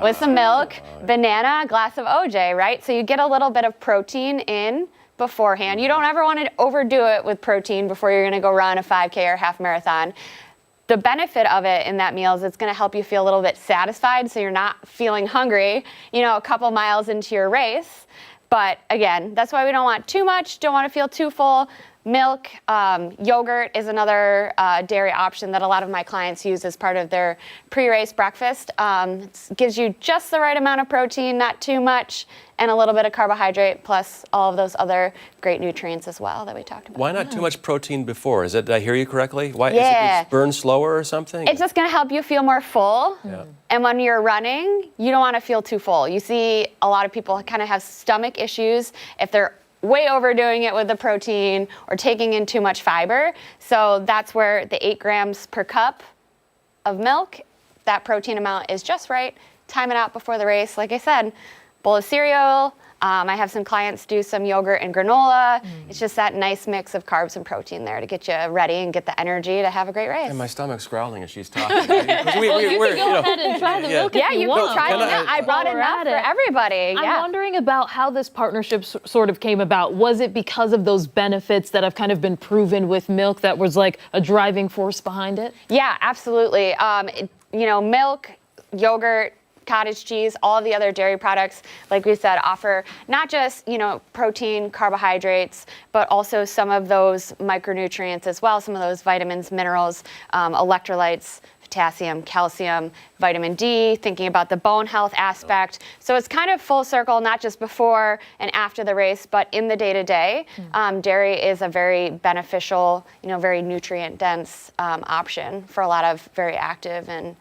with some milk, banana, a glass of OJ, right? So you get a little bit of protein in beforehand. You don't ever want to overdo it with protein before you're going to go run a 5K or half marathon. The benefit of it in that meal is it's going to help you feel a little bit satisfied so you're not feeling hungry, a couple miles into your race. But again, that's why we don't want too much, don't want to feel too full. Milk, yogurt is another dairy option that a lot of my clients use as part of their pre-race breakfast. It gives you just the right amount of protein, not too much, and a little bit of carbohydrate, plus all of those other great nutrients as well that we talked about. Why not too much protein before? Did I hear you correctly? Why Yeah. Is it burn slower or something? It's just going to help you feel more full. Yeah. And when you're running, you don't want to feel too full. You see a lot of people kind of have stomach issues if they're way overdoing it with the protein or taking in too much fiber. So that's where the 8 grams per cup of milk, that protein amount is just right. Time it out before the race. Like I said, bowl of cereal. I have some clients do some yogurt and granola. It's just that nice mix of carbs and protein there to get you ready and get the energy to have a great race. And my stomach's growling as she's talking. You can go ahead and try the milk Yeah, if you want. can try the milk. I brought enough for everybody. I'm wondering about how this partnership sort of came about. Was it because of those benefits that have kind of been proven with milk that was like a driving force behind it? Yeah, absolutely. Milk, yogurt, cottage cheese, all of the other dairy products, like we said, offer not just, protein, carbohydrates, but also some of those micronutrients as well, some of those vitamins, minerals, electrolytes, potassium, calcium, vitamin D, thinking about the bone health aspect. So it's kind of full circle, not just before and after the race, but in the day-to-day. Dairy is a very beneficial, very nutrient-dense option for a lot of very active and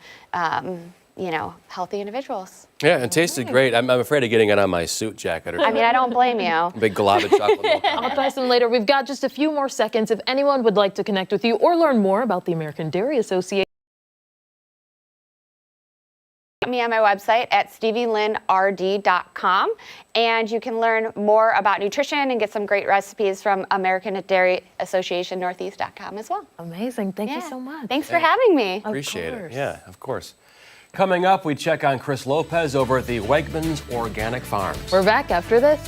healthy individuals. Yeah, it tasted great. I'm afraid of getting it on my suit jacket. I don't blame you. Big glob of chocolate milk. I'll try some later. We've got just a few more seconds. If anyone would like to connect with you or learn more about the American Dairy Association, me on my website at stevielynnrd.com, and you can learn more about nutrition and get some great recipes from American Dairy Association Northeast.com as well. Amazing. Thank you so much. Thanks for having me. Appreciate it. Yeah, of course. Coming up, we check on Chris Lopez over at the Wegmans Organic Farm. We're back after this.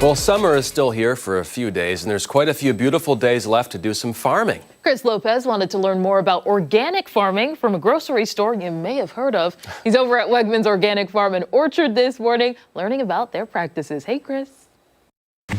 Well, summer is still here for a few days, and there's quite a few beautiful days left to do some farming. Chris Lopez wanted to learn more about organic farming from a grocery store you may have heard of. He's over at Wegmans Organic Farm and Orchard this morning, learning about their practices. Hey, Chris.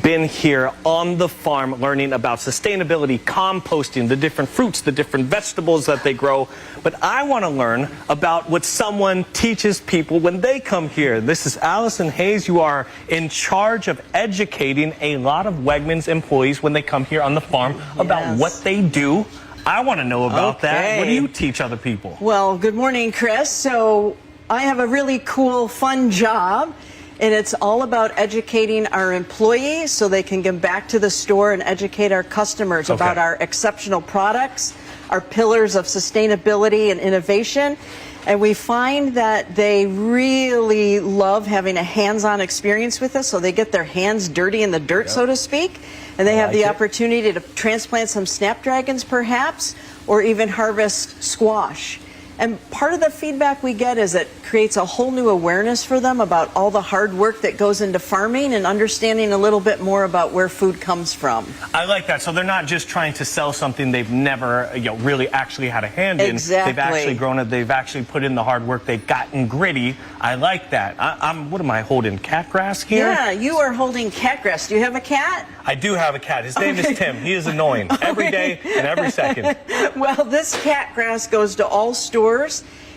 Been here on the farm learning about sustainability, composting, the different fruits, the different vegetables that they grow. But I want to learn about what someone teaches people when they come here. This is Allison Hayes. You are in charge of educating a lot of Wegmans employees when they come here on the farm about what they do. I want to know about that. What do you teach other people? Well, good morning, Chris. So I have a really cool, fun job. And it's all about educating our employees so they can get back to the store and educate our customers about our exceptional products, our pillars of sustainability and innovation. And we find that they really love having a hands-on experience with us, so they get their hands dirty in the dirt, so to speak. And they have the opportunity to transplant some snapdragons, perhaps, or even harvest squash. And part of the feedback we get is it creates a whole new awareness for them about all the hard work that goes into farming and understanding a little bit more about where food comes from. I like that. So they're not just trying to sell something they've never really actually had a hand in. Exactly. They've actually grown it. They've actually put in the hard work. They've gotten gritty. I like that. What am I holding? Cat grass here? Yeah, you are holding cat grass. Do you have a cat? I do have a cat. His name is Tim. He is annoying every day and every second. Well, this cat grass goes to all stores.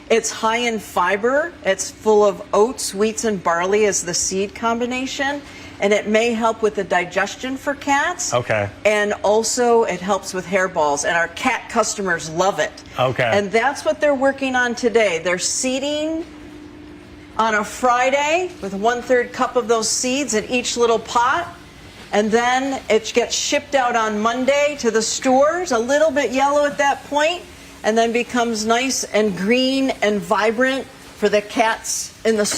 It's high in fiber. It's full of oats, wheats, and barley as the seed combination. And it may help with the digestion for cats. Okay. And also it helps with hairballs. And our cat customers love it. Okay. And that's what they're working on today. They're seeding on a Friday with 1/3 cup of those seeds in each little pot. And then it gets shipped out on Monday to the stores, a little bit yellow at that point, and then becomes nice and green and vibrant for the cats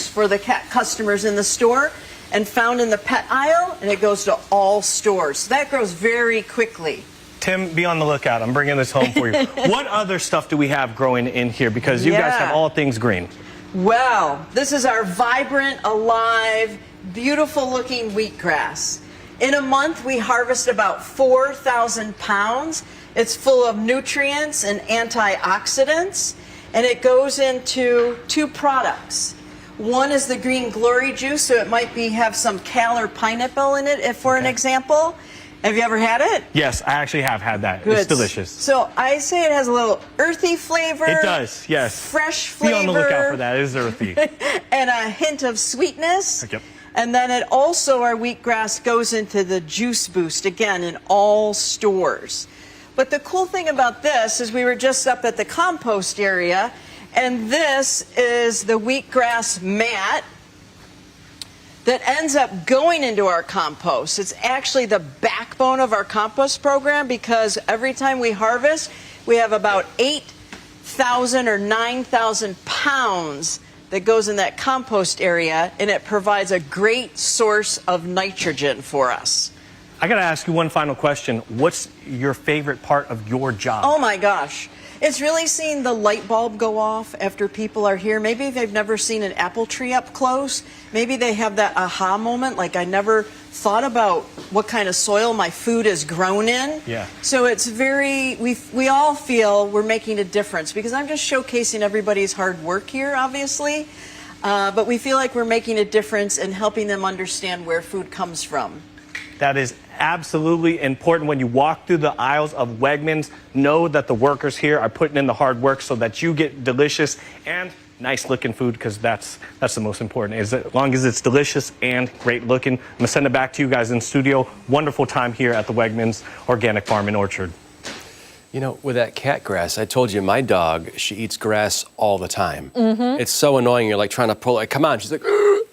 for the cat customers in the store, and found in the pet aisle, and it goes to all stores. So that grows very quickly. Tim, be on the lookout. I'm bringing this home for you. What other stuff do we have growing in here? Because you guys have all things green. Well, this is our vibrant, alive, beautiful looking wheatgrass. In a month, we harvest about 4,000 pounds. It's full of nutrients and antioxidants, and it goes into 2 products. One is the green glory juice, so it might have some kale or pineapple in it, for an example. Have you ever had it? Yes, I actually have had that. Good. It's delicious. So I say it has a little earthy flavor. It does, yes. Fresh flavor. Be on the lookout for that. It is earthy. And a hint of sweetness. Yep. And then it also, our wheatgrass goes into the juice boost, again, in all stores. But the cool thing about this is we were just up at the compost area, and this is the wheatgrass mat that ends up going into our compost. It's actually the backbone of our compost program, because every time we harvest, we have about 8,000 or 9,000 pounds that goes in that compost area, and it provides a great source of nitrogen for us. I got to ask you one final question. What's your favorite part of your job? Oh my gosh. It's really seeing the light bulb go off after people are here. Maybe they've never seen an apple tree up close. Maybe they have that aha moment, like I never thought about what kind of soil my food is grown in. Yeah. So it's we all feel we're making a difference, because I'm just showcasing everybody's hard work here, obviously. But we feel like we're making a difference in helping them understand where food comes from. That is absolutely important. When you walk through the aisles of Wegmans, know that the workers here are putting in the hard work so that you get delicious and nice looking food, because that's the most important. As long as it's delicious and great looking. I'm gonna send it back to you guys in studio. Wonderful time here at the Wegmans Organic Farm and Orchard. You know, with that cat grass, I told you my dog, she eats grass all the time. It's so annoying. You're like trying to pull it. Come on. She's like,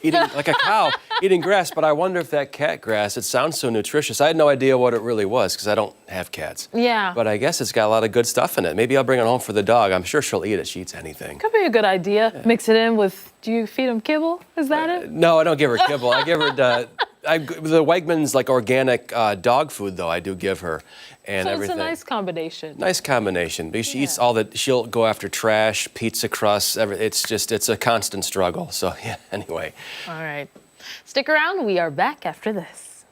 eating like a cow, eating grass. But I wonder if that cat grass, it sounds so nutritious. I had no idea what it really was, because I don't have cats. Yeah. But I guess it's got a lot of good stuff in it. Maybe I'll bring it home for the dog. I'm sure she'll eat it. She eats anything. Could be a good idea. Yeah. Mix it in with, do you feed them kibble? Is that it? No, I don't give her kibble. I give her the Wegmans like organic dog food, though. I do give her. And so everything. It's a nice combination. Nice combination. Because she eats all that. She'll go after trash, pizza crusts. It's a constant struggle. So yeah. Anyway. All right. Stick around. We are back after this.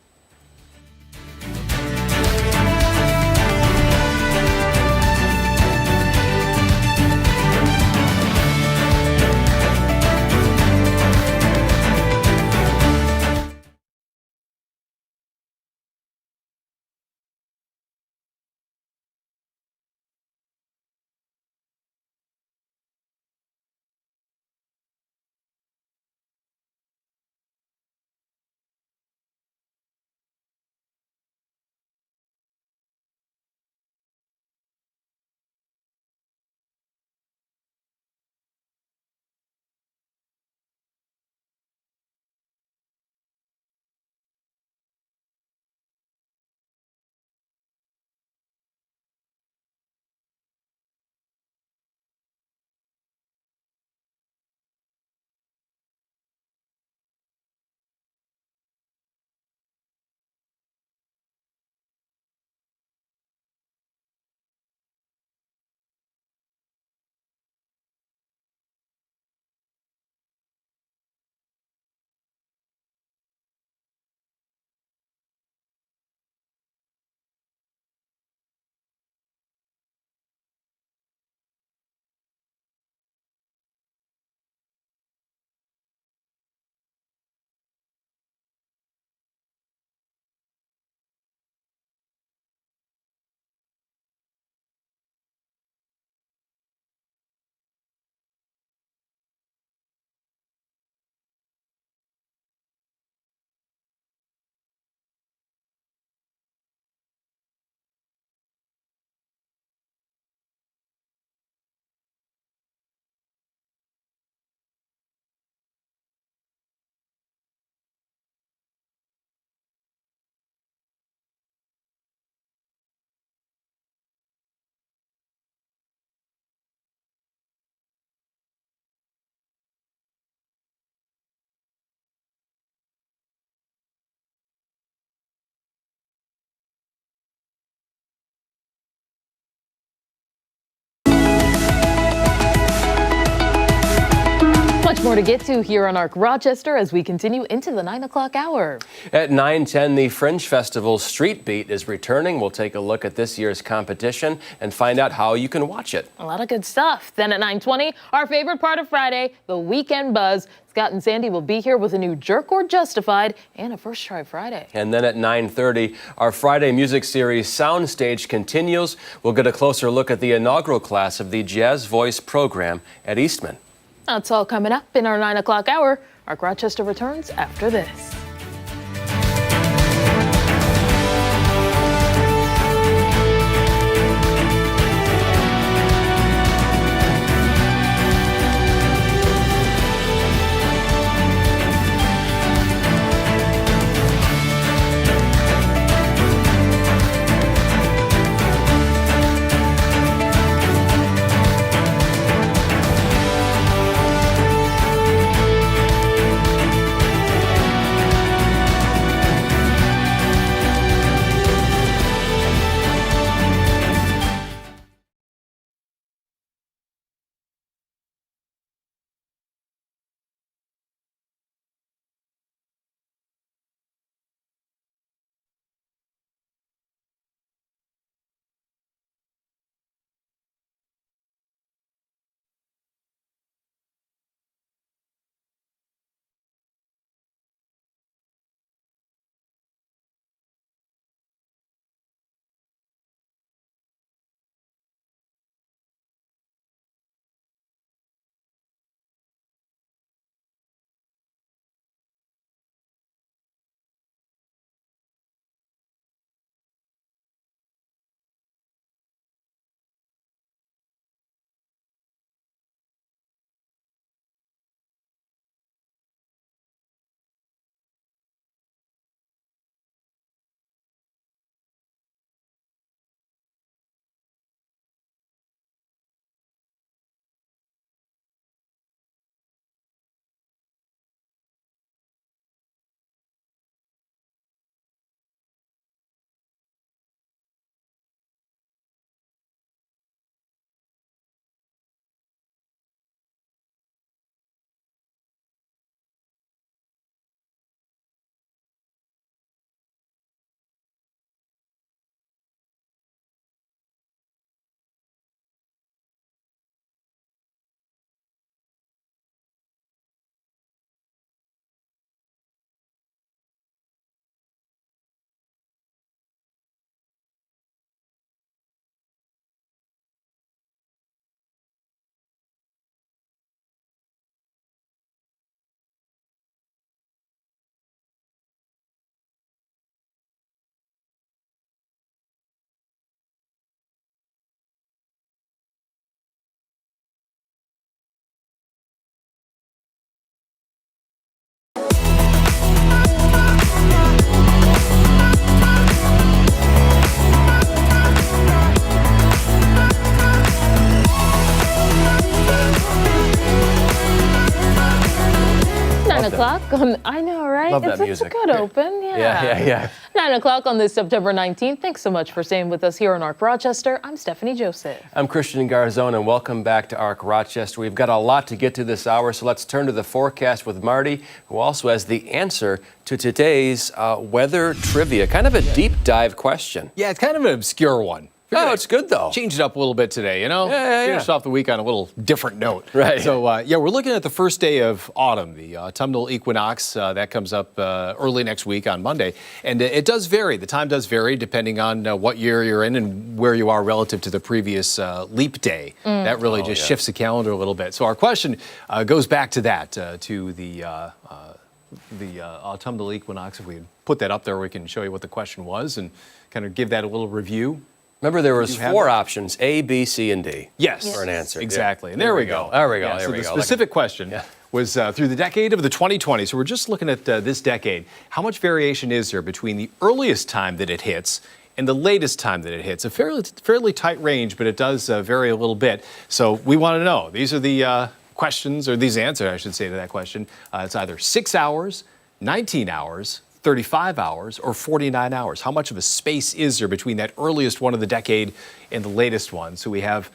more to get to here on ARC Rochester as we continue into the 9 o'clock hour. At 9:10, the Fringe Festival Street Beat is returning. We'll take a look at this year's competition and find out how you can watch it. A lot of good stuff. Then at 9:20, our favorite part of Friday, the Weekend Buzz. Scott and Sandy will be here with a new Jerk or Justified and a First Try Friday. And then at 9:30, our Friday music series Soundstage continues. We'll get a closer look at the inaugural class of the Jazz Voice program at Eastman. That's all coming up in our 9 o'clock hour. ARC Rochester returns after this. I know, right? Love that It's music. a good open, Yeah. 9 o'clock on this September 19th. Thanks so much for staying with us here in ARC Rochester. I'm Stephannie Joseph. I'm Christian Garzone, and welcome back to ARC Rochester. We've got a lot to get to this hour, so let's turn to the forecast with Marty, who also has the answer to today's weather trivia. Kind of a deep dive question. Yeah, it's kind of an obscure one. Oh, it's good, though. Changed it up a little bit today, you know? Yeah. Finished off the week on a little different note. Right. So, we're looking at the first day of autumn, the autumnal equinox. That comes up early next week on Monday. And it does vary. The time does vary depending on what year you're in and where you are relative to the previous leap day. That really shifts the calendar a little bit. So our question goes back to that, to the autumnal equinox. If we put that up there, we can show you what the question was and kind of give that a little review. Remember, there was four options, A, B, C, and D. Yes. For an answer. Exactly. Yeah. And there we go. There we go. Yeah, there so we the go. specific question was through the decade of the 2020s. So we're just looking at this decade. How much variation is there between the earliest time that it hits and the latest time that it hits? A fairly tight range, but it does vary a little bit. So we want to know. These are the questions, or these answers, I should say, to that question. It's either 6 hours, 19 hours, 35 hours, or 49 hours. How much of a space is there between that earliest one of the decade and the latest one? So we have,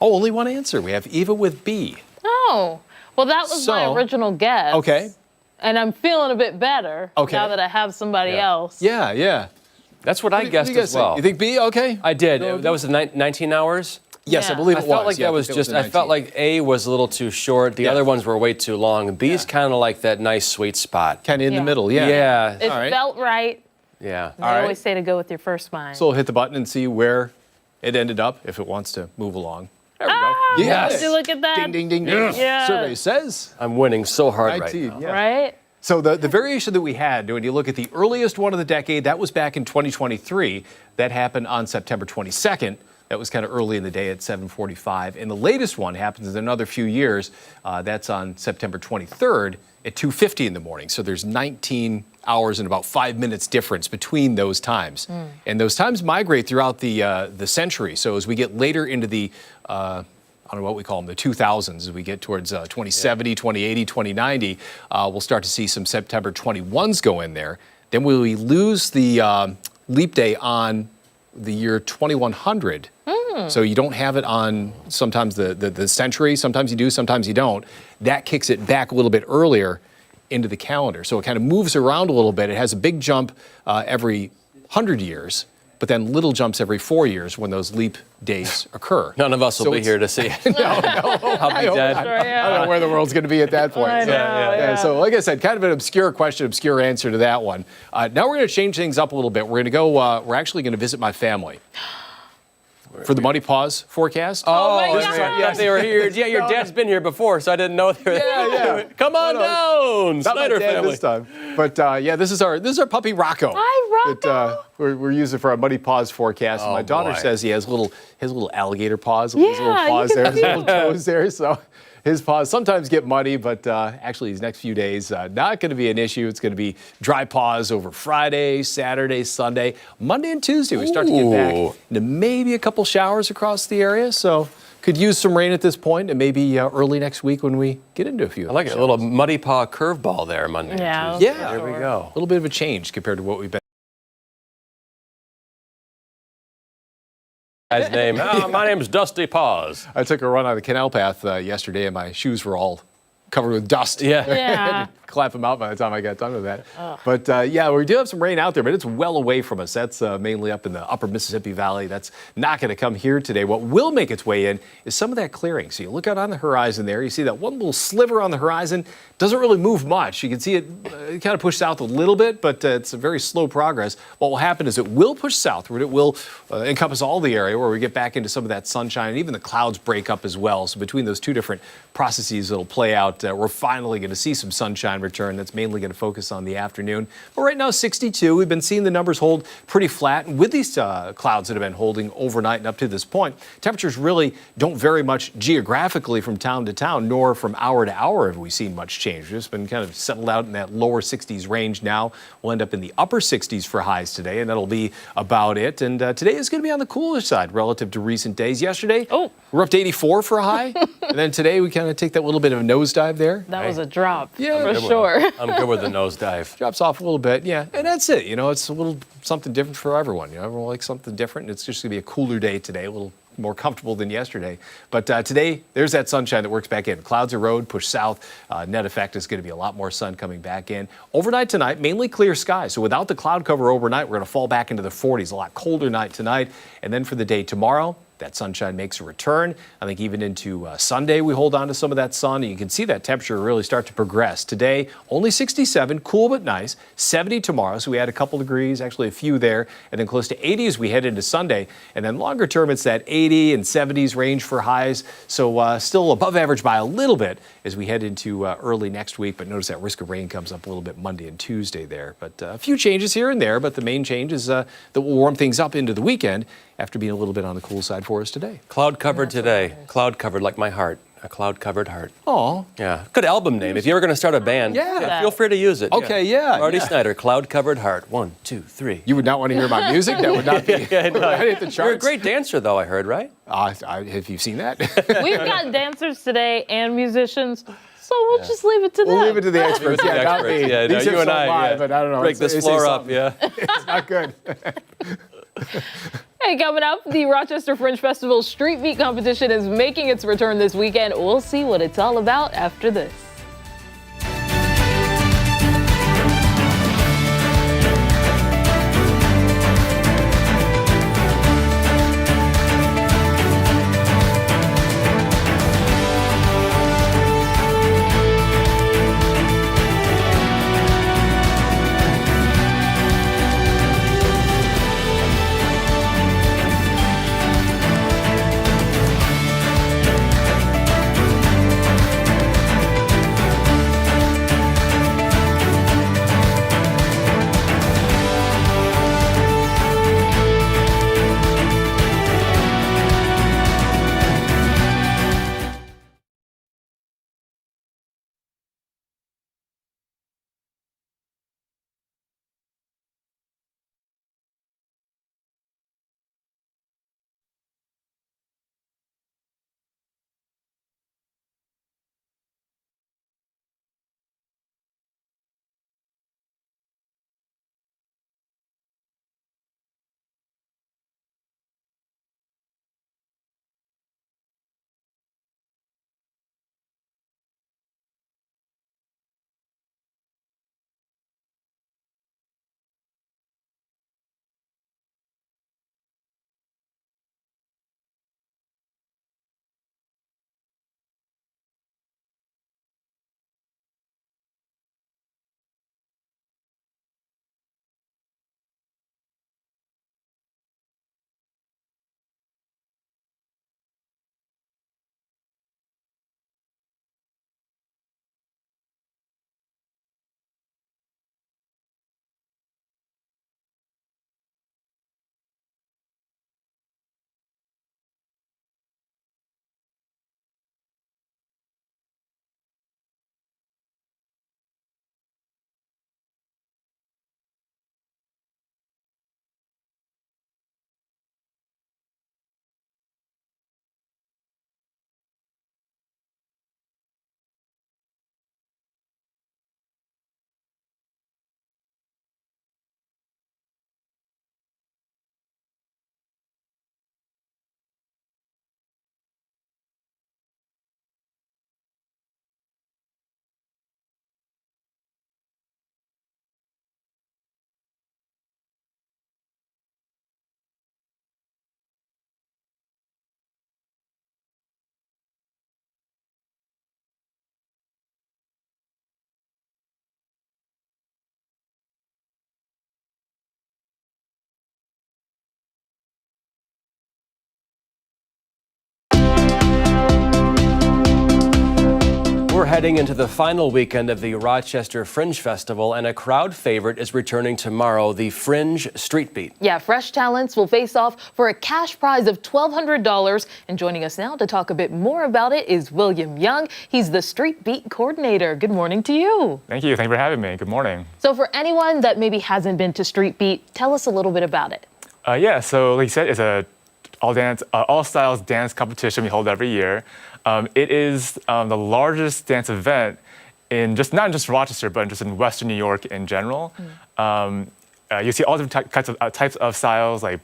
only one answer. We have Eva with B. Oh, Well, that was my original guess. Okay. And I'm feeling a bit better now that I have somebody else. Yeah. That's what I guessed as well. You think B? Okay. I did. That was the 19 hours? Yes, Yeah. I believe it was. I felt like that was just, I felt like A was a little too short. The other ones were way too long. B's kind of like that nice sweet spot. Kind of in the middle, Yeah. It felt right. Yeah. They always say to go with your first mind. So we'll hit the button and see where it ended up if it wants to move along. There we go. Yes. Would you look at that? Ding, ding, ding, ding. Yeah. Survey says. I'm winning so hard right 19, now. yeah. Right? So the variation that we had, when you look at the earliest one of the decade, that was back in 2023. That happened on September 22nd. That was kind of early in the day at 7:45. And the latest one happens in another few years. That's on September 23rd at 2:50 in the morning. So there's 19 hours and about 5 minutes difference between those times. And those times migrate throughout the century. So as we get later into the I don't know what we call them, the 2000s, as we get towards 2070, 2080, 2090, we'll start to see some September 21s go in there. Then we lose the leap day on the year 2100. So you don't have it on sometimes the century. Sometimes you do, sometimes you don't. That kicks it back a little bit earlier into the calendar. So it kind of moves around a little bit. It has a big jump every 100 years. But then little jumps every 4 years when those leap days occur. None of us will be here to see it. No. I'll be dead. I don't know where the world's going to be at that point. I know, So like I said, kind of an obscure question, obscure answer to that one. Now we're going to change things up a little bit. We're going to go, we're actually going to visit my family. For the Muddy Paws forecast. Oh my God. Yeah, they were here. Yeah, your dad's been here before, so I didn't know they were Yeah. Come on down, Not my Snyder dad family. this time. But this is our puppy Rocco. Hi, Rocco. That we're using for our Muddy Paws forecast. And my daughter boy. says he has his little alligator paws, his little paws you there, can his see little toes there. So his paws sometimes get muddy, but actually these next few days not going to be an issue. It's going to be dry paws over Friday, Saturday, Sunday, Monday, and Tuesday. We start to get back into maybe a couple showers across the area. So could use some rain at this point, and maybe early next week when we get into a few. I like it. A little muddy paw curveball there Monday. Yeah. and Tuesday. Yeah. There we go. A little bit of a change compared to what we've been. Guy's name. My name's Dusty Paws. I took a run on the canal path yesterday, and my shoes were all covered with dust. Yeah. Clap them out by the time I got done with that. But we do have some rain out there, but it's well away from us. That's mainly up in the upper Mississippi Valley. That's not going to come here today. What will make its way in is some of that clearing. So you look out on the horizon there, you see that one little sliver on the horizon. Doesn't really move much. You can see it kind of push south a little bit, but it's a very slow progress. What will happen is it will push southward. It will encompass all the area where we get back into some of that sunshine, and even the clouds break up as well. So between those two different processes that'll play out, we're finally going to see some sunshine return. That's mainly going to focus on the afternoon. But right now, 62. We've been seeing the numbers hold pretty flat. And with these clouds that have been holding overnight and up to this point, temperatures really don't vary much geographically from town to town, nor from hour to hour have we seen much change. We've just been kind of settled out in that lower 60s range now. We'll end up in the upper 60s for highs today, and that'll be about it. And today is going to be on the cooler side relative to recent days. Yesterday, we're up to 84 for a high. And then today, we kind of take that little bit of a nosedive there. That was a drop. Yeah, for sure. I'm good with the nosedive. Drops off a little bit, yeah. And that's it. You know, it's a little something different for everyone. You know, everyone likes something different. It's just going to be a cooler day today, a little more comfortable than yesterday. But today, there's that sunshine that works back in. Clouds erode, push south. Net effect is going to be a lot more sun coming back in. Overnight tonight, mainly clear skies. So without the cloud cover overnight, we're going to fall back into the 40s. A lot colder night tonight. And then for the day tomorrow, that sunshine makes a return. I think even into Sunday, we hold on to some of that sun. And you can see that temperature really start to progress. Today, only 67, cool but nice. 70 tomorrow, so we had a couple degrees, actually a few there. And then close to 80 as we head into Sunday. And then longer term, it's that 80 and 70s range for highs. So still above average by a little bit as we head into early next week. But notice that risk of rain comes up a little bit Monday and Tuesday there. But a few changes here and there. But the main change is that will warm things up into the weekend after being a little bit on the cool side for us today. Cloud covered today. Cloud covered like my heart. A cloud covered heart. Oh. Yeah. Good album name. If you're going to start a band, feel free to use it. Okay, yeah. Marty Snyder, Cloud Covered Heart. 1, 2, 3. You would not want to hear my music? That would not be right at the charts. You're a great dancer, though, I heard, right? Have you seen that? We've got dancers today and musicians. So we'll just leave it to them. We'll leave it to the experts. Yeah, not me. Yeah, These you hips and don't I lie, but I don't know. break this floor up. Yeah. It's not good. Hey, coming up, the Rochester Fringe Festival Street Meat Competition is making its return this weekend. We'll see what it's all about after this. We're heading into the final weekend of the Rochester Fringe Festival, and a crowd favorite is returning tomorrow, the Fringe Street Beat. Yeah, fresh talents will face off for a cash prize of $1,200. And joining us now to talk a bit more about it is William Young. He's the Street Beat coordinator. Good morning to you. Thank you. Thank you for having me. Good morning. So for anyone that maybe hasn't been to Street Beat, tell us a little bit about it. Yeah, so like you said, it's a all styles dance competition we hold every year. It is the largest dance event in not just Rochester, but just in Western New York in general. You see all different types of styles, like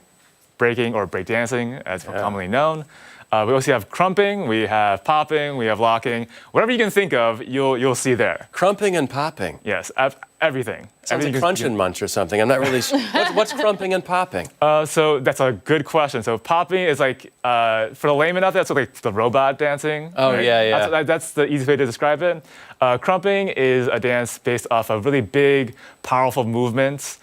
breaking or breakdancing, as commonly known. We also have crumping, we have popping, we have locking. Whatever you can think of, you'll see there. Crumping and popping? Yes, everything. Sounds like Crunch and Munch or something. I'm not really sure. What's crumping and popping? So that's a good question. So popping is like, for the layman out there, that's like the robot dancing. Oh, right? Yeah. That's the easiest way to describe it. Crumping is a dance based off of really big, powerful movements.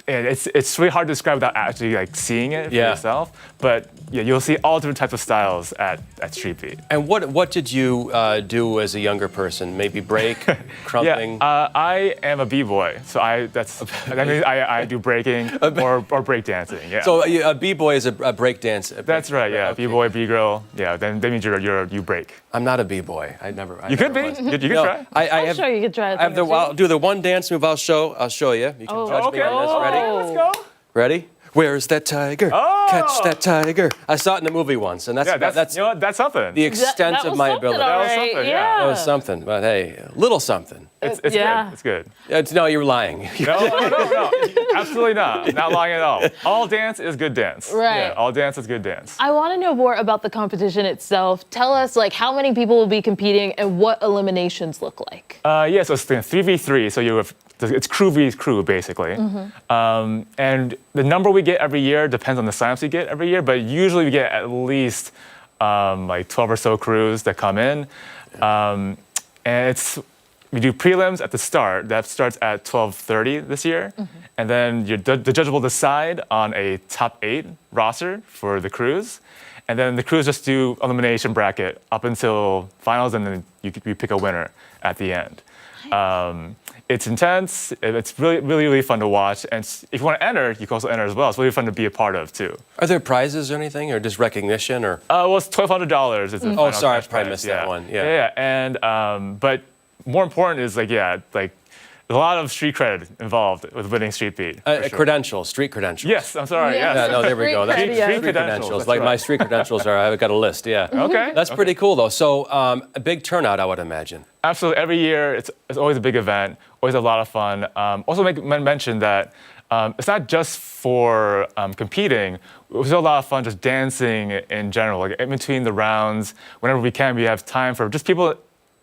And it's really hard to describe without actually like seeing it for yourself. But yeah, you'll see all different types of styles at Street Beat. And what did you do as a younger person? Maybe break, crumping? Yeah, I am a b-boy, so that means I do breaking or breakdancing. Yeah. So a b-boy is a break dance. That's right. Yeah, okay. B-boy, b-girl. Yeah, then that means you break. I'm not a b-boy. You could be. You could try. I'm sure you could try it. I'll do the one dance move. I'll show you. You can judge me on this. Ready? Let's go. Ready? Where's that tiger? Catch that tiger. I saw it in a movie once, and that's you know what? That's something. The extent of my ability. That was something. That was something. But hey, little something. It's yeah. good. It's good. No, you're lying. No. Absolutely not. Not lying at all. All dance is good dance. Right. Yeah, all dance is good dance. I want to know more about the competition itself. Tell us, like, how many people will be competing and what eliminations look like. Yeah, so it's 3v3. So it's crew v crew, basically. And the number we get every year depends on the signups we get every year, but usually we get at least like 12 or so crews that come in. And we do prelims at the start. That starts at 12:30 this year. And then the judge will decide on a top 8 roster for the crews. And then the crews just do elimination bracket up until finals, and then you pick a winner at the end. It's intense. It's really fun to watch. And if you want to enter, you can also enter as well. It's really fun to be a part of, too. Are there prizes or anything, or just recognition, or? Well, it's $1,200. It's Oh, sorry, I probably missed that one. Yeah. And but more important is like there's a lot of street credit involved with winning Street Beat. Credentials, street credentials. Yes, I'm sorry. Yeah. Yes. No, there we go. That's Street street credentials. Like my street credentials are, I've got a list, yeah. Okay. That's pretty cool, though. So a big turnout, I would imagine. Absolutely. Every year, it's always a big event, always a lot of fun. Also mention that it's not just for competing. It was a lot of fun just dancing in general. Like in between the rounds, whenever we can, we have time for just people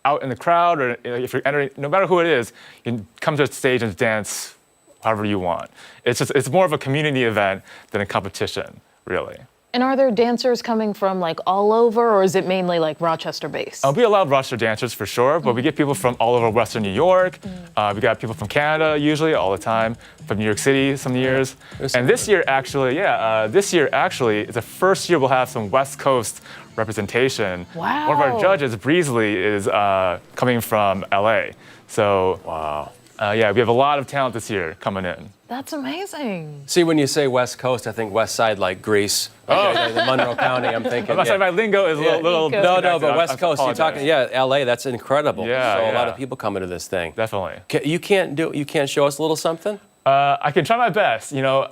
out in the crowd, or if you're entering, no matter who it is, you can come to the stage and dance however you want. It's more of a community event than a competition, really. And are there dancers coming from like all over, or is it mainly like Rochester based? We allow Rochester dancers for sure, but we get people from all over Western New York. We got people from Canada usually all the time, from New York City some years. And this year actually, is the first year we'll have some West Coast representation. Wow. One of our judges, Breezley, is coming from LA. So Wow. we have a lot of talent this year coming in. That's amazing. See, when you say West Coast, I think West Side like Greece. Okay, the Monroe County, I'm thinking. I'm sorry, my lingo is a little No, but disconnected. West I Coast, you're apologize. talking, LA, that's incredible. Yeah, So a lot yeah. of people coming to this thing. Definitely. You can't show us a little something? I can try my best, No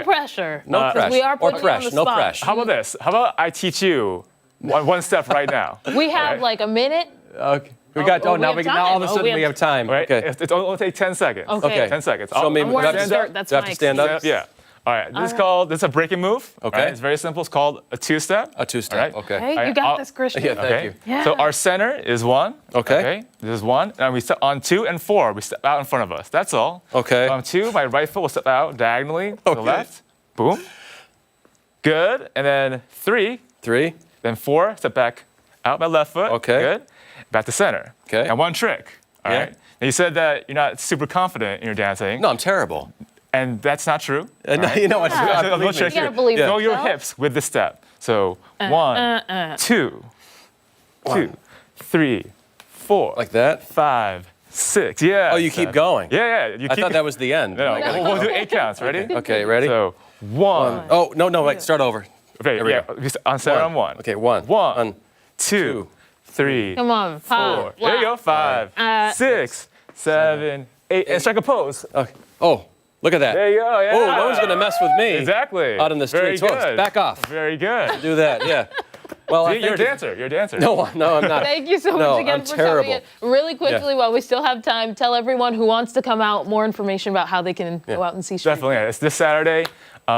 pressure. No 'cause pressure. We are Or putting you on pressure, the no spot. pressure. How about this? How about I teach you one step right now? We have Right. like a minute. Okay. We got, we now have now all of a time. sudden we have time. Right? Okay. It's only take 10 seconds. Okay. 10 seconds. Show me, I'm do I wearing have a to shirt. That's do I have my to stand up? excuse. Yeah. All right. This is a breaking move. Okay. Right? It's very simple. It's called a two-step. A two-step, All right? okay. Hey, All you right, got this, Christian. Yeah, thank you. Yeah. So our center is 1. Okay. This is 1. And we step on 2 and 4. We step out in front of us. That's all. Okay. On 2, my right foot will step out diagonally to the Okay. left. Boom. Good. And then 3. 3. Then 4. Step back out my left foot. Okay. Good. Back to center. Okay. And one trick. All Yeah. right. Now you said that you're not super confident in your dancing. No, I'm terrible. And that's not true. No, you know what? A little Believe me. trick You gotta here. believe Go your yourself. hips with the step. So 1, 2, 2, 3, 4. Like that? 5, 6. Yeah. Oh, you keep going. Yeah. You I keep thought that was the end. No, we'll do 8 counts. Ready? Okay, ready? So 1. Oh, no, wait, start over. Okay, we yeah. go. On center 1. on 1. Okay, 1. 1, 2, 3, Come on. 4. There you go. 5, 6, 7, 8. And strike a pose. Okay. Oh, look at that. There you go. Yeah. Oh, no one's going to mess with me. Exactly. Out in the Very streets. Oh, good. back off. Very good. Do that, yeah. Well, See, you're a dancer. You're a dancer. No, I'm not. Thank you so much No, again I'm for terrible. coming in. Really quickly, Yeah. while we still have time, tell everyone who wants to come out more information about how they can go out and see Street. Definitely. Yeah. It's this Saturday.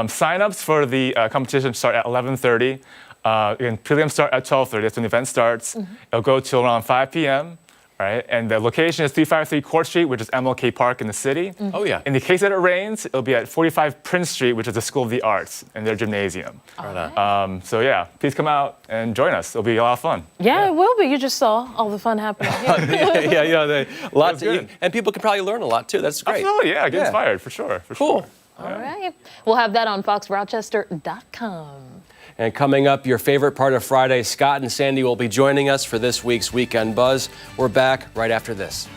Sign-ups for the competition start at 11:30. Again, prelims start at 12:30. That's when the event starts. It'll go till around 5 p.m. Right? And the location is 353 Court Street, which is MLK Park in the city. Oh, yeah. In the case that it rains, it'll be at 45 Prince Street, which is the School of the Arts and their gymnasium. Right on. So yeah, please come out and join us. It'll be a lot of fun. Yeah, it will be. You just saw all the fun happening here. yeah, lots That's of, good. and people can probably learn a lot too. That's great. Absolutely, yeah. Get Yeah. inspired for sure. For Cool. sure. All right. We'll have that on foxrochester.com. And coming up, your favorite part of Friday, Scott and Sandy will be joining us for this week's Weekend Buzz. We're back right after this.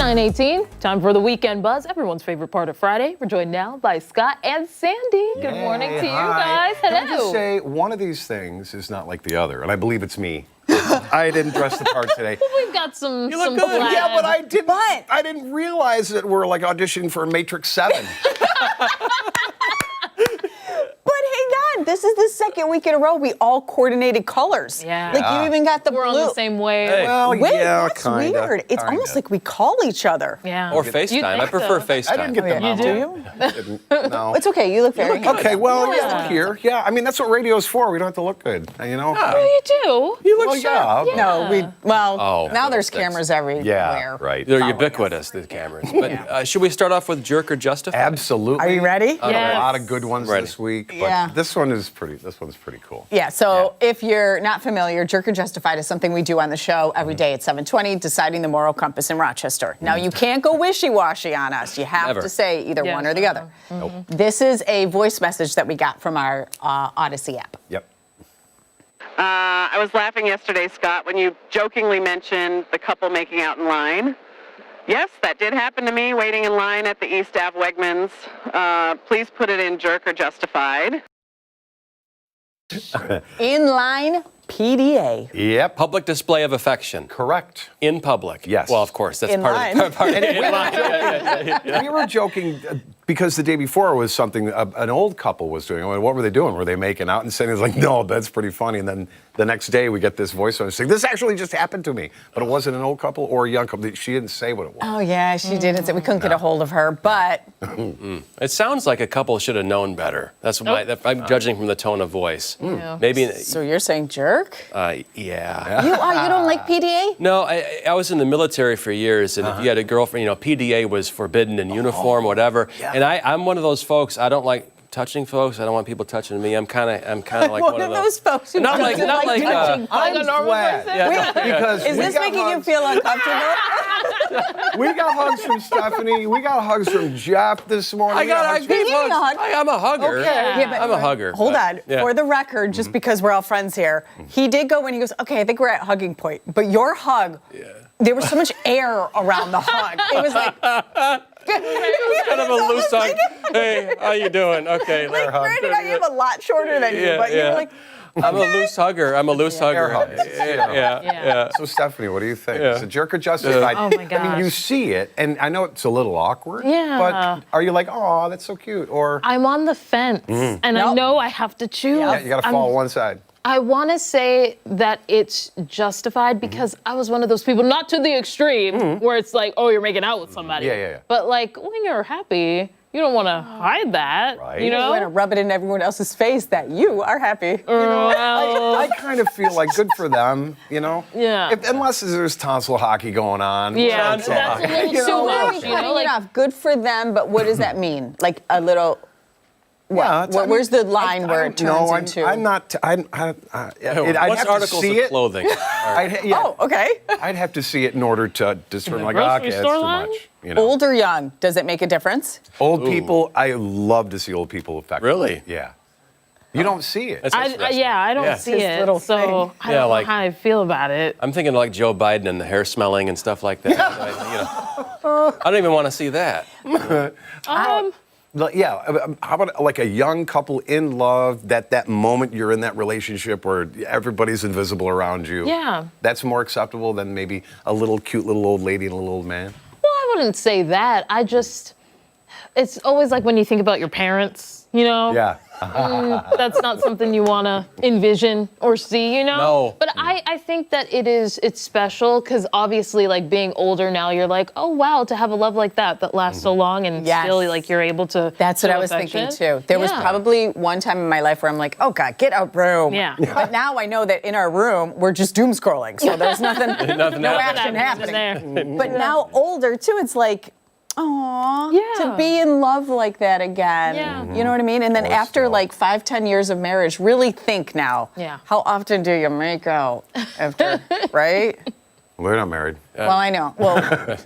9:18, time for the Weekend Buzz, everyone's favorite part of Friday. We're joined now by Scott and Sandy. Good morning to you guys. Hello. Can I just say, one of these things is not like the other, and I believe it's me. I didn't dress the part today. Well, we've got some You look good. plaid. Yeah, but I didn't realize that we're like auditioning for Matrix 7. But hang on, this is the second week in a row we all coordinated colors. Yeah. Like you even got the We're blue. on the same wave. Well, Wait, yeah, that's kinda. weird. It's almost like we call each other. Yeah. Or FaceTime. I think prefer so. FaceTime. I didn't get the yeah. memo. Do you? I didn't. No. It's okay. You look very handsome. Okay, well, Yeah. yeah, look here. Yeah, I mean, that's what radio's for. We don't have to look good, you know? Oh, you do. You look sharp. No, Oh, now there's that's- cameras everywhere. Yeah, right. They're ubiquitous, the cameras. But should we start off with Jerk or Justify? Absolutely. Are you ready? A Yes. lot of good ones Ready. this week, but Yeah. this one's pretty cool. Yeah, so if you're not familiar, Jerk or Justified is something we do on the show every day at 7:20, deciding the moral compass in Rochester. Now, you can't go wishy-washy on us. You have Never. to say either Yes. one or the other. Nope. This is a voice message that we got from our Odyssey app. Yep. I was laughing yesterday, Scott, when you jokingly mentioned the couple making out in line. Yes, that did happen to me, waiting in line at the East Ave Wegmans. Please put it in Jerk or Justified. Inline PDA. Yep. Public display of affection. Correct. In public. Yes. Well, of course, that's In part line. of part of it. In line. We were joking because the day before was something an old couple was doing. I mean, what were they doing? Were they making out? And Sandy was like, no, that's pretty funny. And then the next day we get this voice on saying, this actually just happened to me. But it wasn't an old couple or a young couple. She didn't say what it was. Oh, yeah, she didn't say. We couldn't get a hold of her, but It sounds like a couple should have known better. That's what I'm judging from the tone of voice. Maybe. so you're saying jerk? Yeah. You don't like PDA? No, I was in the military for years, and if you had a girlfriend, PDA was forbidden in uniform, whatever. And I'm one of those folks. I don't like touching folks. I don't want people touching me. I'm kind of like one of those folks who Not doesn't like touching Like a folks. normal person? Yeah. Because Is we this got making you hugs- feel uncomfortable? We got hugs from Stephannie. We got hugs from Jeff this morning. I got hugs Did he give you a hug? I'm a hugger. Okay. Yeah, but I'm a hugger. Hold but- on. yeah. For the record, just because we're all friends here, he did go and he goes, okay, I think we're at hugging point. But your hug, there was so much air around the hug. It was like... kind of a loose hug. Hey, how you doing? Okay. Like, granted, I am a lot shorter than you, but you're like... I'm a loose hugger. I'm a loose hugger. Air hugs. Yeah. So Stephannie, what do you think? Yeah. Is it jerk or justified? Oh, my I mean, you gosh. see it, and I know it's a little awkward. Yeah. But are you like, oh, that's so cute, or I'm on the fence, and I Nope. know I have to choose. yeah, you got to fall one side? I want to say that it's justified because I was one of those people, not to the extreme, where it's like, oh, you're making out with somebody. Yeah. But like when you're happy, you don't want to hide that. Right. You You want to know? rub it in everyone else's face that you are happy. I kind of feel like good for them, you know? Yeah. Unless there's tonsil hockey going on. Yeah, Tonsil that's a hockey. little too much. You know, Cutting like it off. Good for them, but what does that mean? Like a little... Yeah, it's- I mean, where's the line I where it don't turns know, into... I'm not. I'd What's have to articles see of it. clothing? Oh, okay. I'd have to see it in order to determine, like, grocery okay, that's store too line? much. You know? Old or young, does it make a difference? Old people, I love to see old people affected. Really? Yeah. You don't see it. That's interesting. I don't see His it. little So thing. I Yeah, don't like- know how I feel about it. I'm thinking like Joe Biden and the hair smelling and stuff like that. I don't even want to see that. Yeah, how about like a young couple in love, that moment you're in that relationship where everybody's invisible around you? Yeah. That's more acceptable than maybe a little cute little old lady and a little old man? Well, I wouldn't say that. It's always like when you think about your parents, you know? Yeah. That's not something you want to envision or see, you know? No. But I think that it's special because obviously, like, being older now, you're like, oh, wow, to have a love like that lasts so long and Yes. still, like, you're able to That's what show I was affection. thinking, too. There was probably one time in my life where I'm like, oh, God, get a room. Yeah. But now I know that in our room, we're just doom scrolling. So there's nothing, no action happening. There. But now older, too, it's like, aw, Yeah. to be in love like that again. Yeah. You know what I mean? And then Oh, after so. like 5-10 years of marriage, really think now. Yeah. How often do you make out after, right? We're not married. Well, I know. Well,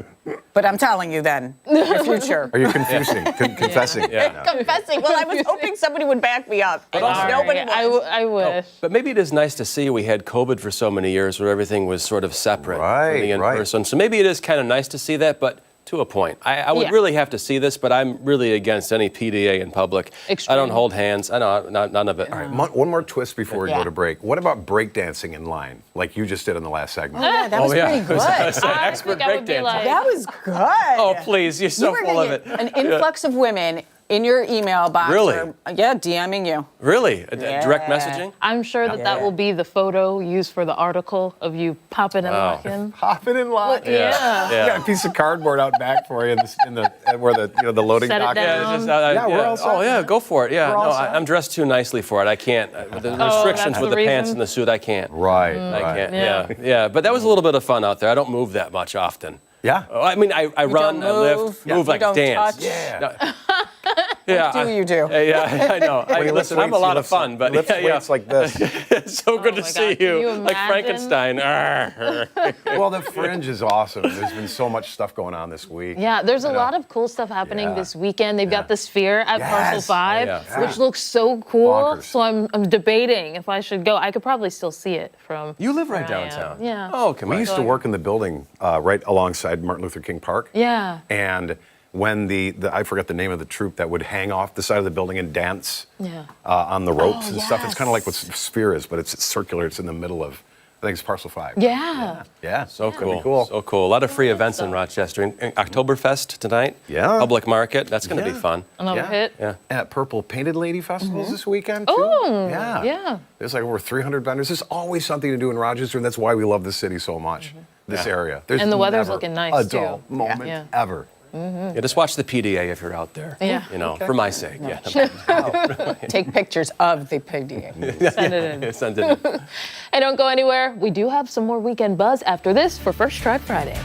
but I'm telling you then, the future. Are you confusing? Confessing? Yeah. Confessing. Well, I was hoping somebody would back me up. And nobody was. I wish. But maybe it is nice to see we had COVID for so many years where everything was sort of separate from the Right. in-person. So maybe it is kind of nice to see that, but To a point. I would Yeah. really have to see this, but I'm really against any PDA in public. Extreme. I don't hold hands. I know, none of it. All right, one more twist before we go to break. What about breakdancing in line, like you just did in the last segment? Oh, yeah, that was pretty good. Expert breakdancer. That was good. Oh, please, you're so You were full gonna of it. get an influx of women in your email box. Really? DMing you. Really? Yeah. Direct messaging? I'm sure that will be the photo used for the article of you popping and locking. Popping and locking. Yeah. You got a piece of cardboard out back for you in the where the loading Set it dock is. down. We're all set. Oh, yeah, go for it. Yeah, We're all no, set. I'm dressed too nicely for it. I can't. The restrictions that's with the the pants reason? and the suit, I can't. Right. I can't. Yeah. But that was a little bit of fun out there. I don't move that much often. Yeah. I mean, I run, don't I lift, move, move you like don't dance. touch. Yeah. Yeah. What do you do? Yeah, I know. When he Listen, lifts I'm a weights, lot he of fun, but lifts weights like this. It's so good to my see God, can you like imagine? Frankenstein. Well, the Fringe is awesome. There's been so much stuff going on this week. Yeah, there's a I know. lot of cool stuff happening Yeah. this weekend. They've got the Sphere at Parcel Yes. 5, Oh, yeah. which looks so cool. Bonkers. So I'm debating if I should go. I could probably still see it from. You live right where I am. downtown. Yeah. Oh, come We on. used to work in the building right alongside Martin Luther King Park. Yeah. And when the I forget the name of the troupe that would hang off the side of the building and dance Yeah. on the ropes and stuff. It's yes. kind of like what Sphere is, but it's circular. It's in the middle of, I think it's Parcel 5. Yeah. Yeah. So Gonna be cool. cool. So cool. A lot of free events in Rochester. And Oktoberfest tonight. Yeah. Public market. That's going to be Yeah. fun. Another hit. Yeah. At Purple Painted Lady Festivals this weekend, too. Oh, yeah. yeah. There's like over 300 vendors. There's always something to do in Rochester, and that's why we love the city so much, this area. There's And the weather's never looking nice, a dull too. moment Yeah. ever. Yeah, just watch the PDA if you're out there. Yeah. You know, for my sake. Yeah. Take pictures of the PDA. Send it in. Send it in. And don't go anywhere. We do have some more weekend buzz after this for First Try Friday.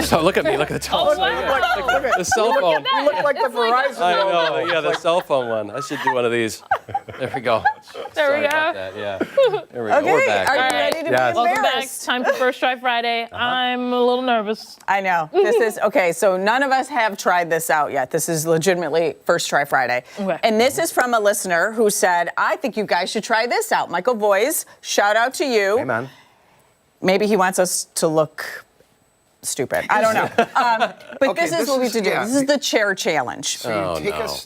So look at me. Look at the telephone. The cell phone. You look like the Verizon. I know. Yeah, the cell phone one. I should do one of these. There we go. There we go. Yeah. There we go. Okay, We're back. are you ready to be Welcome back. embarrassed? Time for First Try Friday. I'm a little nervous. I know. This is, okay, so none of us have tried this out yet. This is legitimately First Try Friday. Okay. And this is from a listener who said, I think you guys should try this out. Michael Voice, shout out to you. Hey, man. Maybe he wants us to look stupid. I don't know. But Okay, this is what we have to do. yeah. This is the chair challenge. So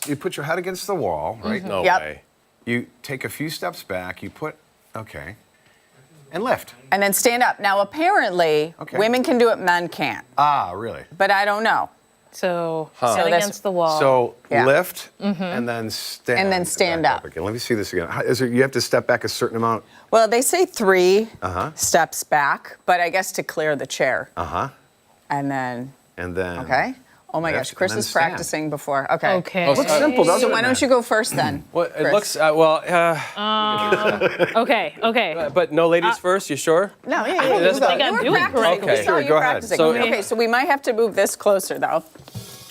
you put your head against the wall, right? No Yep. way. You take a few steps back. You put, and lift. And then stand up. Now, apparently, women can do it, men can't. Ah, really? But I don't know. So So sit that's- against the wall. So Yeah. lift and then stand. And then stand back up. again. Let me see this again. You have to step back a certain amount? Well, they say 3 Uh-huh. steps back, but I guess to clear the chair. Uh-huh. And then, And then. okay. Oh my lift gosh, Chris and then is stand. practicing before. Okay. Okay. Oh, Looks simple, doesn't So it? why don't you go first then? Well, it Chris? looks Okay. but no ladies first. You sure? No, yeah, I don't you think go. I'm You were doing practicing. correctly. We Okay. saw Sure, you go ahead. practicing. So- Okay, so we might have to move this closer though.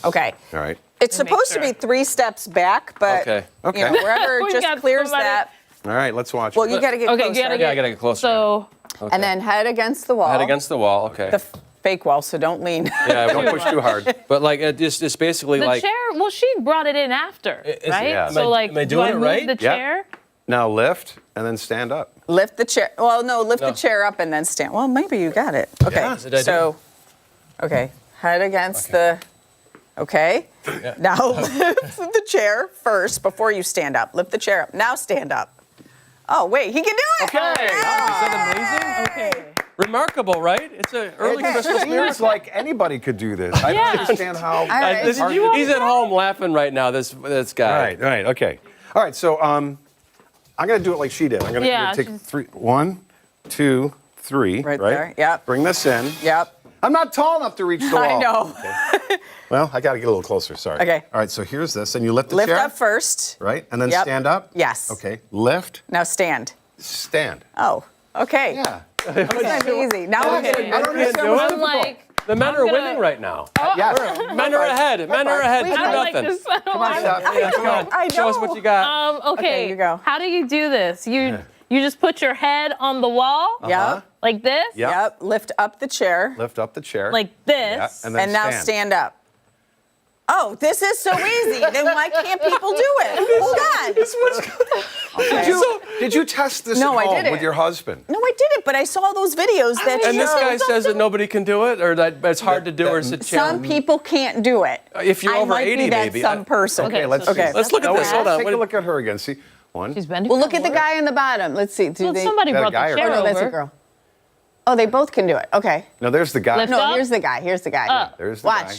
Okay. All right. It's supposed to be 3 steps back, but Okay. Okay. you know, wherever We just got clears somebody. that. All right, let's watch. Well, you got to get Okay, closer. gotta Yeah, I gotta get closer. So And then head against the wall. Head against the wall. Okay. the fake wall, so don't lean. Yeah, Don't push too hard. But like it's basically the like. chair. Well, she brought it in after, right? yeah. So like, am I do doing I it move right? the Yep. chair? Now lift and then stand up. Lift the chair. Well, no, lift No. the chair up and then stand. Well, maybe you got it. Okay. Yeah, did I do So, okay, head against the. Okay. Now lift the chair first before you stand up. Lift the chair up. Now stand up. Oh wait, he can do it. Okay. Is that amazing? Okay. Remarkable, right? It's an early It Christmas seems miracle. like anybody could do this. I Yeah. don't understand how. All right. He's at home laughing right now. This guy. Right, okay. All right, so I'm going to do it like she did. I'm going to Yeah, take she's- 3. 1, 2, 3. Right there, yep. Bring this in. Yep. I'm not tall enough to reach the wall. I know. Well, I got to get a little closer, sorry. Okay. All right, so here's this, and you lift the Lift chair. up first. Right, and then Yep. stand up. Yes. Okay, lift, Now stand. stand. Oh. Okay. Yeah. That's easy. Now we're Okay. I don't understand what's I'm difficult. like, The men I'm are gonna- winning right now. Yes. Men are ahead. Men are ahead. Wait, 2 I like nothing. this. Come on, Steph. Yeah, come on. I Show us know. what you got. Okay. Okay, you go. How do you do this? You just put your head on the wall Yep. like this, Yep. Yep. Lift up the chair. Lift up the chair. like this. Yeah, and then And now stand up. Oh, this is so easy. Then why can't people do it? Hold on. Did you test this No, I at home didn't. with your husband? No, I didn't, but I saw those videos that And this show guy says that nobody can do it, or that it's hard to do, or it's a some challenge. people can't do it. If you're I over might 80, be that maybe. some person. Okay, let's Okay. see. Let's look at No, this. wait, Hold on. Take What- a look at her again. See, 1. She's bending. Well, look at the forward. guy in the bottom. Let's see. Do Well, they? somebody That a brought guy the or chair Oh no, over. that's a girl. Oh, they both can do it. Okay. No, there's the guy. Lift No, up. here's the guy. Here's the guy. Up. There's the Watch. guy.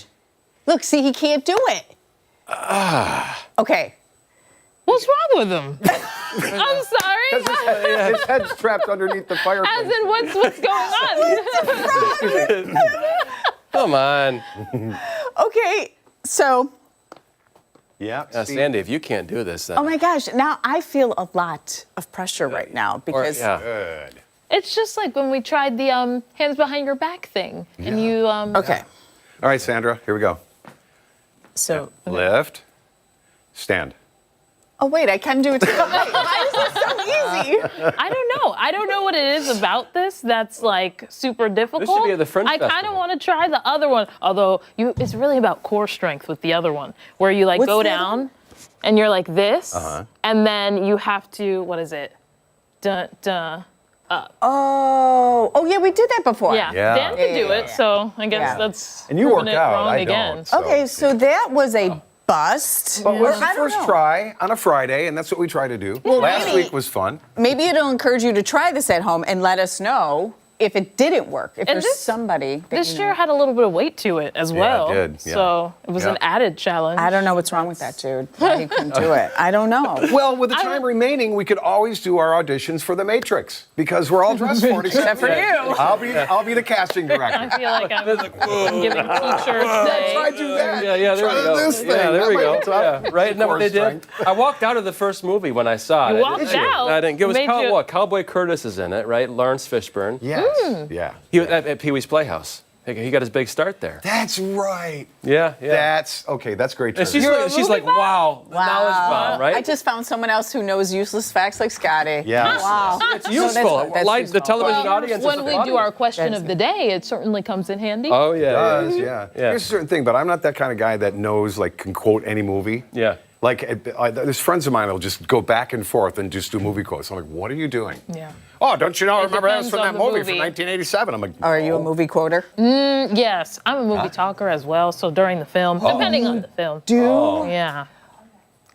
Look, see, he can't do it. Okay. What's wrong with him? I'm sorry. His head's trapped underneath the fireplace. As in, what's going on? Come on. Okay. So, Yeah. see? Sandy, if you can't do this, then. oh my gosh, now I feel a lot of pressure right now because yeah. Good. It's just like when we tried the hands behind your back thing, and you. Okay. All right, Sandra, here we go. So, Lift, stand. oh wait, I can do it too. Wait, why is this so easy? I don't know. I don't know what it is about this that's like super difficult. be at the Fringe I kind of Festival. want to try the other one, although it's really about core strength with the other one, where you like What's go the other down, and you're like this, and then you have to what is it? Dun dun. Oh yeah, we did that before. Yeah, Yeah. Dan can do it, so I guess Yeah. that's And you proving work it out, wrong I again. don't. So. Okay, so that was a bust. But it was I the don't first know. try on a Friday, and that's what we try to do. Well, Last maybe- week was fun. Maybe it'll encourage you to try this at home and let us know if it didn't work. If And there's this- somebody that This you chair know. had a little bit of weight to it as Yeah, it well. did, yeah. So it was Yeah. an added challenge. I don't know what's wrong with that dude. Why he couldn't do it. I don't know. Well, with the time remaining, we could always do our auditions for The Matrix because we're all dressed for it Except for you. I'll be the casting director. I feel like I'm giving teachers today. Try to do that. Yeah, there Try we go. this thing. Yeah, there That we might go. be tough. Yeah, right? Isn't that what they Core did? strength. I walked out of the first movie when I saw it. You I walked didn't- out? I didn't. It was Made you- Cowboy Curtis is in it, right? Lawrence Fishburne. Yes. Yeah. He was at Pee Wee's Playhouse. He got his big start there. That's right. Yeah. That's great. And she's like, wow, knowledge bomb, right? I just found someone else who knows useless facts like Scotty. Yeah. Wow. It's useful. That's useful. The television audience. When we do our question of the day, it certainly comes in handy. Oh yeah. It does, yeah. Here's a certain thing, but I'm not that kind of guy that knows, like, can quote any movie. Yeah. Like, there's friends of mine that'll just go back and forth and just do movie quotes. I'm like, what are you doing? Yeah. Oh, don't you know? I remember that was depends from on that the movie movie. from 1987. I'm like, Are you a movie quoter? Yes, I'm a movie talker as well. So during the film, depending on the film. Yeah.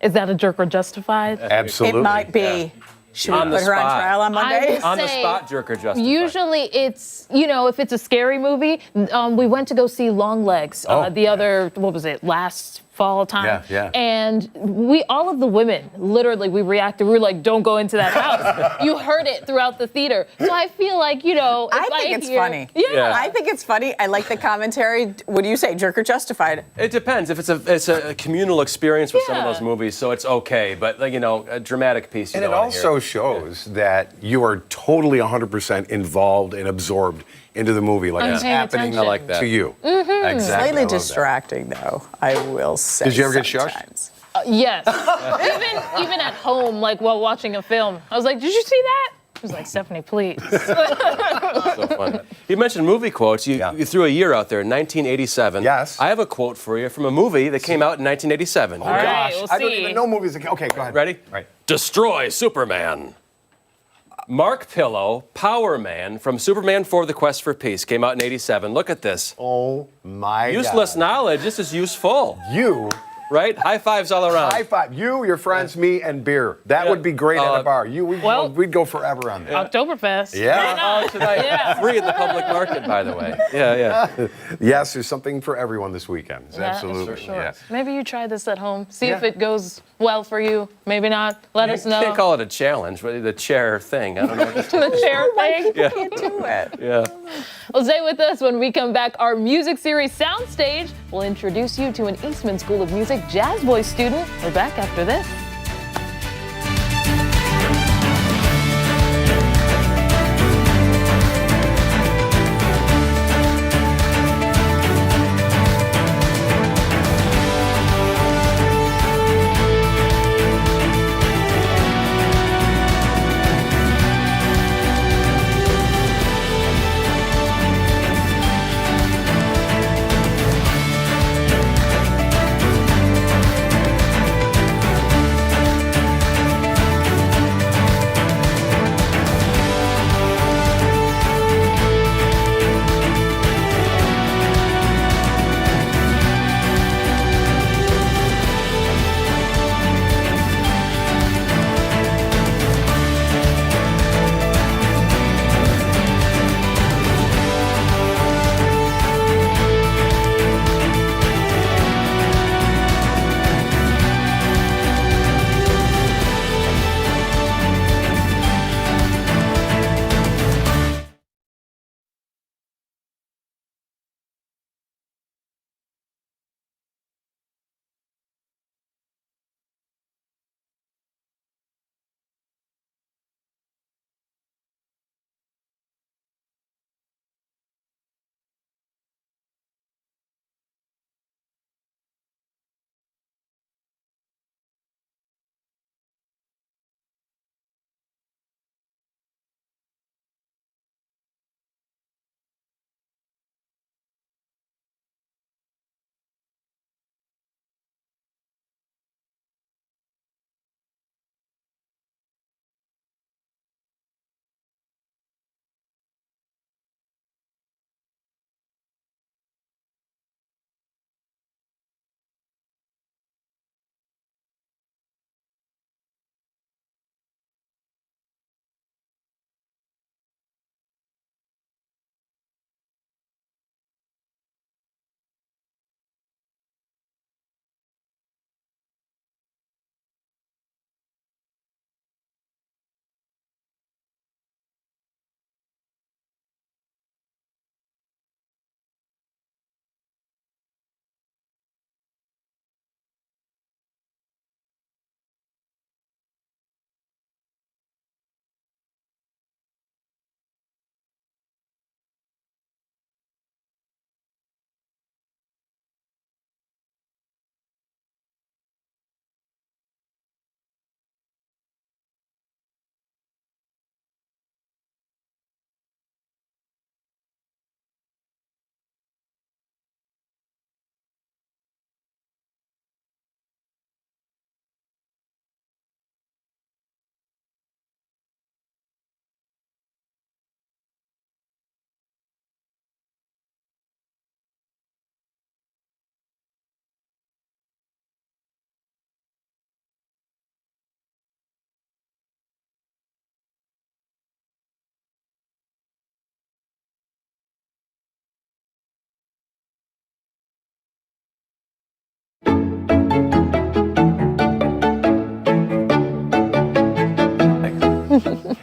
Is that a jerk or justified? Absolutely. It might be. Should we On the put her on spot. trial on Monday? would On the say spot, jerk or justified. Usually it's, if it's a scary movie, we went to go see Longlegs the other, last fall time. Yeah. And all of the women, literally, we reacted. We were like, don't go into that house. You heard it throughout the theater. So I feel like, if I think it's funny. Yeah. I think it's funny. I like the commentary. What do you say, jerk or justified? It depends. If it's a communal experience with some of those movies, so it's okay. But a dramatic piece. And it also shows that you are totally 100% involved and absorbed into the movie, like it's happening to you. Mm-hmm. Exactly. Slightly distracting, though, I will say. Did you ever get sometimes. shushed? Yes. even at home, like while watching a film, I was like, did you see that? She was like, Stephannie, please. So funny. You mentioned movie quotes. You threw a year out there, 1987. Yes. I have a quote for you from a movie that came out in 1987. All right, we'll I don't see. even know movies. Okay, go ahead. Ready? Right. Destroy Superman. Mark Pillow, Power Man from Superman 4: The Quest for Peace came out in 87. Look at this. Oh my God. Useless knowledge. This is useful. You. Right? High fives all around. High five. You, your friends, me, and beer. That would be great at a bar. We'd go forever on that. Oktoberfest. Yeah. Oh, tonight. Free at the public market, by the way. Yeah. Yes, there's something for everyone this weekend. Absolutely. For sure. Yeah. Maybe you try this at home. See if it goes well for you. Maybe not. Let us know. You can't call it a challenge, but the chair thing. I don't know. The chair thing. Yeah. Can't do it. Yeah. Well, stay with us when we come back. Our music series Soundstage will introduce you to an Eastman School of Music jazz voice student. We're back after this.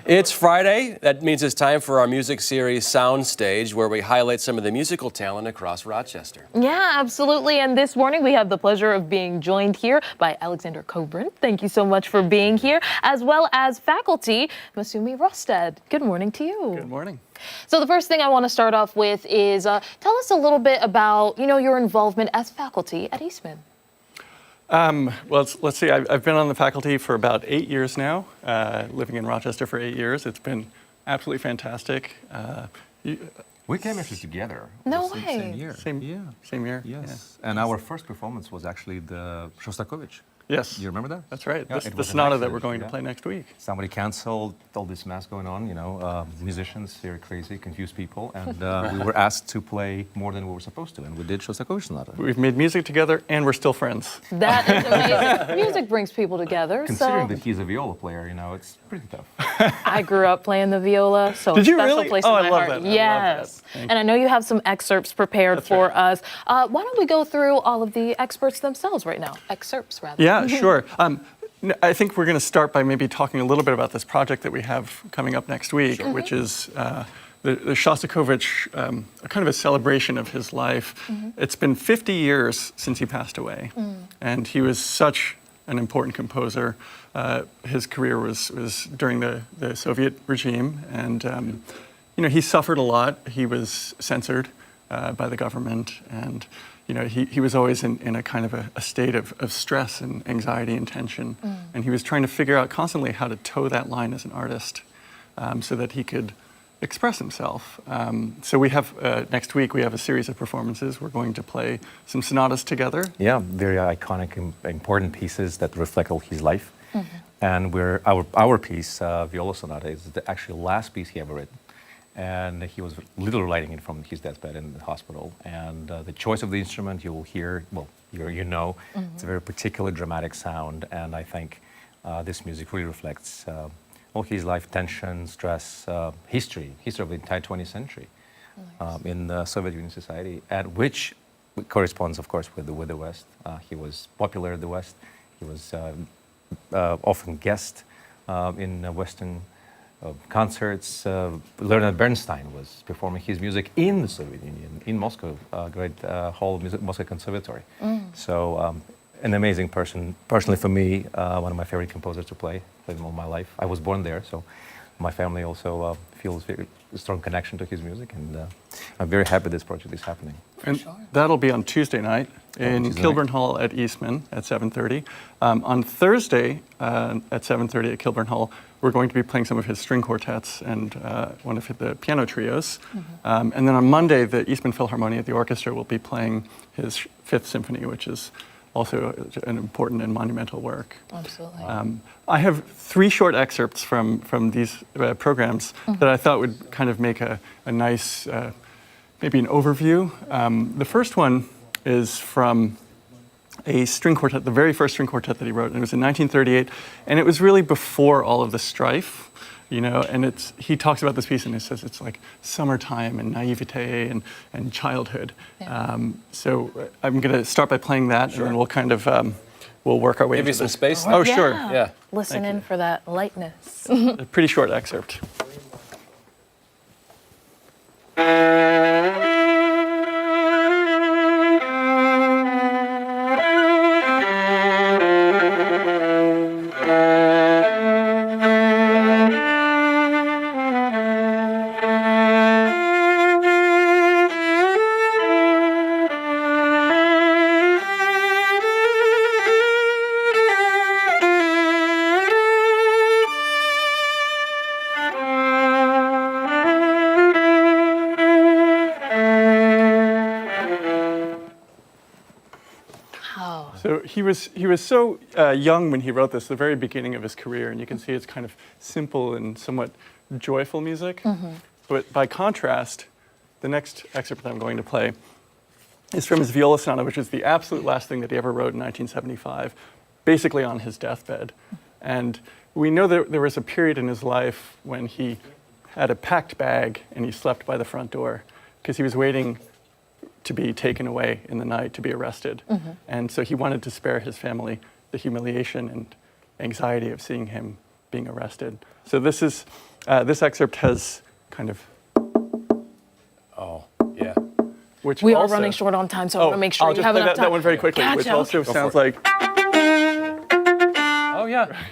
It's Friday. That means it's time for our music series Soundstage, where we highlight some of the musical talent across Rochester. Yeah, absolutely. And this morning we have the pleasure of being joined here by Alexander Coburn. Thank you so much for being here, as well as faculty, Masumi Rosted. Good morning to you. Good morning. So the first thing I want to start off with is tell us a little bit about, your involvement as faculty at Eastman. Well, let's see. I've been on the faculty for about 8 years now, living in Rochester for 8 years. It's been absolutely fantastic. We came actually together. No the way. Same year. Same year. Yes. Yeah. And our first performance was actually the Shostakovich. Yes. You remember that? That's right. Yeah, the sonata that we're going to play next week. Somebody canceled all this mess going on, musicians, they're crazy, confused people, and we were asked to play more than we were supposed to, and we did Shostakovich sonata. We've made music together, and we're still friends. That is amazing. Music brings people together. Considering that he's a viola player, it's pretty tough. I grew up playing the viola, so Did a you special really? place Oh, in my I love heart. that. I Yes. love that. And I know you have some excerpts prepared for us. Why don't we go through all of the excerpts themselves right now? Excerpts, rather. Yeah, sure. I think we're going to start by maybe talking a little bit about this project that we have coming up next week, which is the Shostakovich, kind of a celebration of his life. It's been 50 years since he passed away, and he was such an important composer. His career was during the Soviet regime, and he suffered a lot. He was censored by the government, and he was always in a kind of a state of stress and anxiety and tension. And he was trying to figure out constantly how to toe that line as an artist so that he could express himself. So we have, next week, we have a series of performances. We're going to play some sonatas together. Yeah, very iconic, important pieces that reflect all his life. And our piece, Viola Sonata, is the actually last piece he ever wrote. And he was literally writing it from his deathbed in the hospital. And the choice of the instrument, you will hear, it's a very particular dramatic sound. And I think this music really reflects all his life, tension, stress, history of the entire 20th century in the Soviet Union society, and which corresponds, of course, with the West. He was popular in the West. He was often guest in Western concerts. Leonard Bernstein was performing his music in the Soviet Union, in Moscow, great hall of Moscow Conservatory. So an amazing person. Personally for me, one of my favorite composers to play. Played him all my life. I was born there, so my family also feels very strong connection to his music, and I'm very happy this project is happening. And that'll be on Tuesday night in Kilburn Hall at Eastman at 7:30. On Thursday at 7:30 at Kilburn Hall, we're going to be playing some of his string quartets and one of the piano trios. And then on Monday, the Eastman Philharmonic, the orchestra, will be playing his Fifth Symphony, which is also an important and monumental work. Absolutely. I have 3 short excerpts from these programs that I thought would kind of make a nice, maybe an overview. The first one is from a string quartet, the very first string quartet that he wrote, and it was in 1938, and it was really before all of the strife, and he talks about this piece and he says it's like summertime and naivete and childhood. Yeah. So I'm going to start by playing that, and then we'll kind of, we'll work our way Give you into some this. space? Oh, sure. Yeah. Listen in for that lightness. A pretty short excerpt. So he was so young when he wrote this, the very beginning of his career, and you can see it's kind of simple and somewhat joyful music. But by contrast, the next excerpt that I'm going to play is from his Viola Sonata, which is the absolute last thing that he ever wrote in 1975, basically on his deathbed. And we know that there was a period in his life when he had a packed bag and he slept by the front door because he was waiting to be taken away in the night to be arrested. And so he wanted to spare his family the humiliation and anxiety of seeing him being arrested. So this is this excerpt has kind of. Oh, yeah. Which we also, are running short on time, so I want to make sure I'll you just have play enough time. that one very quickly, Gotcha. which also Go sounds for like. Oh, yeah.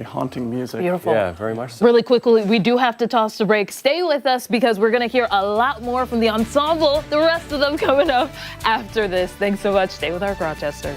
Haunting music. Beautiful. Yeah, very much so. Really quickly, we do have to toss the break. Stay with us because we're going to hear a lot more from the ensemble, the rest of them coming up after this. Thanks so much. Stay with Arc Rochester.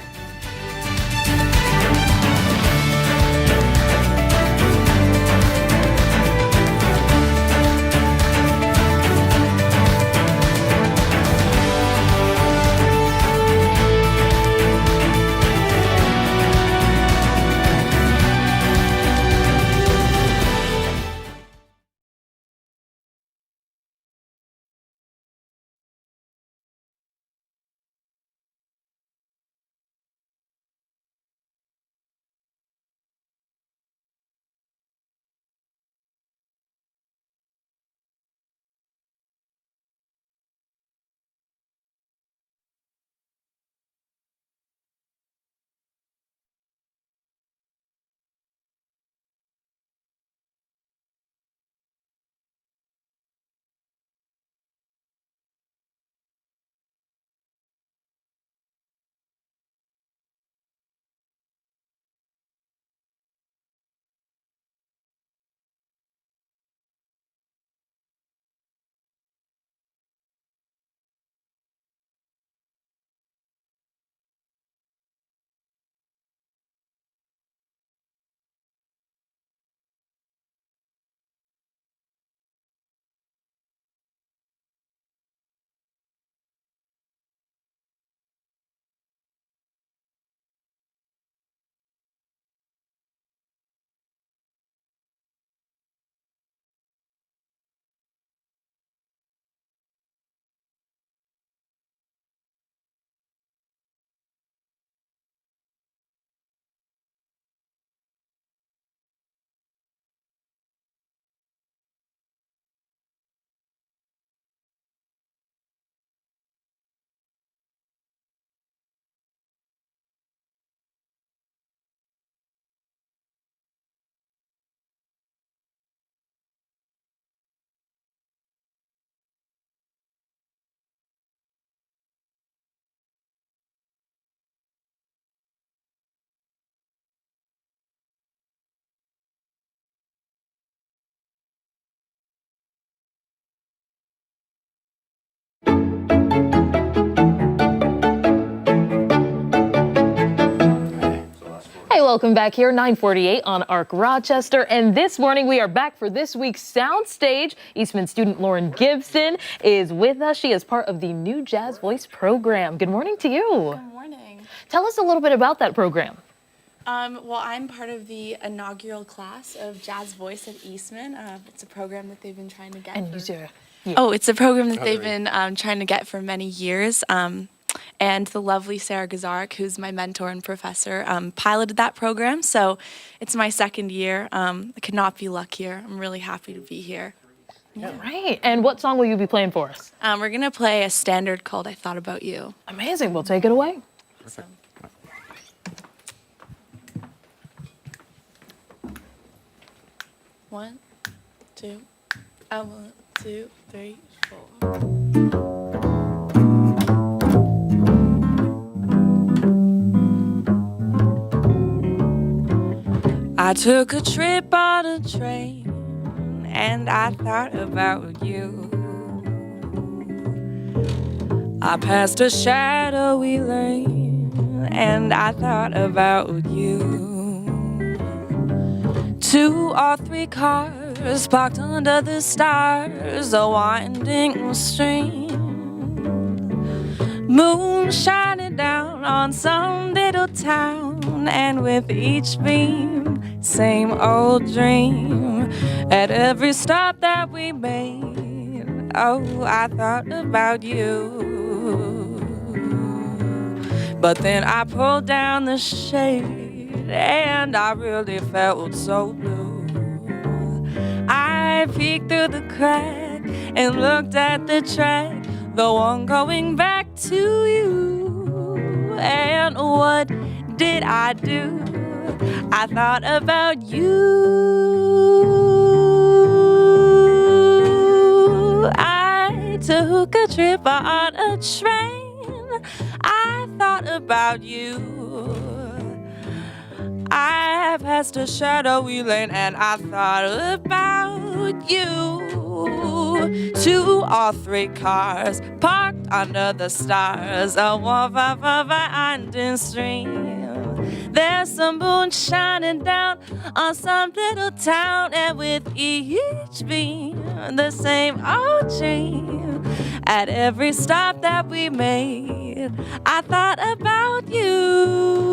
Hey, welcome back here, 9:48 on Arc Rochester. And this morning we are back for this week's Soundstage. Eastman student Lauren Gibson is with us. She is part of the new Jazz Voice program. Good morning to you. Good morning. Tell us a little bit about that program. Well, I'm part of the inaugural class of Jazz Voice at Eastman. It's a program that they've been trying to get. It's a program that they've been trying to get for many years. And the lovely Sarah Gazarek, who's my mentor and professor, piloted that program. So it's my second year. I could not be luckier. I'm really happy to be here. Yeah. Right. And what song will you be playing for us? We're going to play a standard called I Thought About You. Amazing. We'll take it away. Perfect. One, two, 3, 4. took a trip on a train and I thought about you. I passed a shadowy lane and I thought about you. 2 or 3 cars parked under the stars, a winding stream. Moon shining down on some little town, and with each beam, same old dream. At every stop that we made, oh, I thought about you. But then I pulled down the shade, and I really felt so blue. I peeked through the crack and looked at the track, the one going back to you. And what did I do? I thought about you. I took a trip on a train. I thought about you. I passed a shadowy lane and I thought about you. 2 or 3 cars parked under the stars, a winding stream. There's some moon shining down on some little town, and with each beam, the same old dream. At every stop that we made, I thought about you.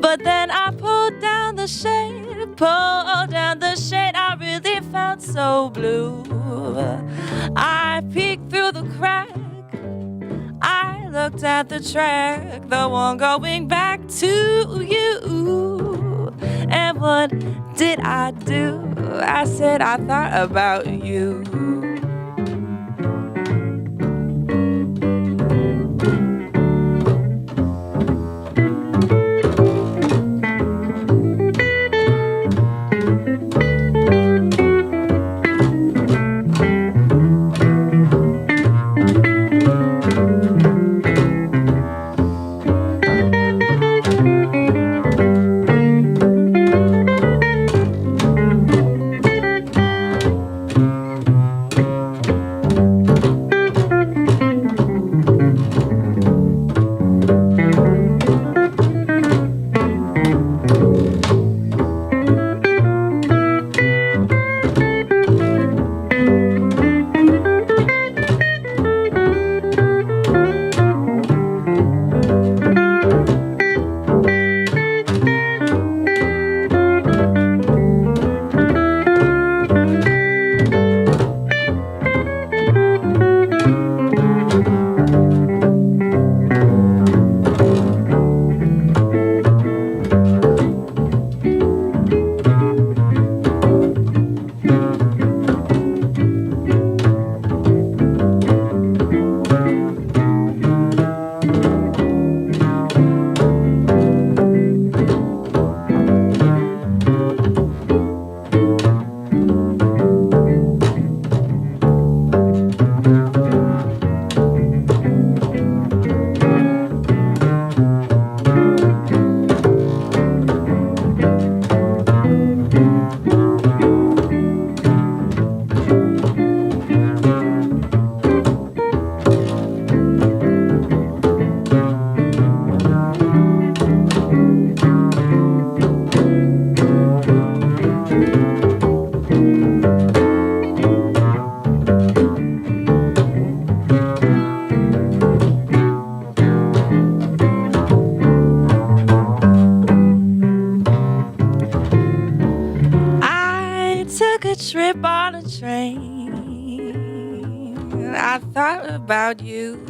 But then I pulled down the shade, I really felt so blue. I peeked through the crack, I looked at the track, the one going back to you. And what did I do? I said I thought about you. Trip on a train, I thought about you.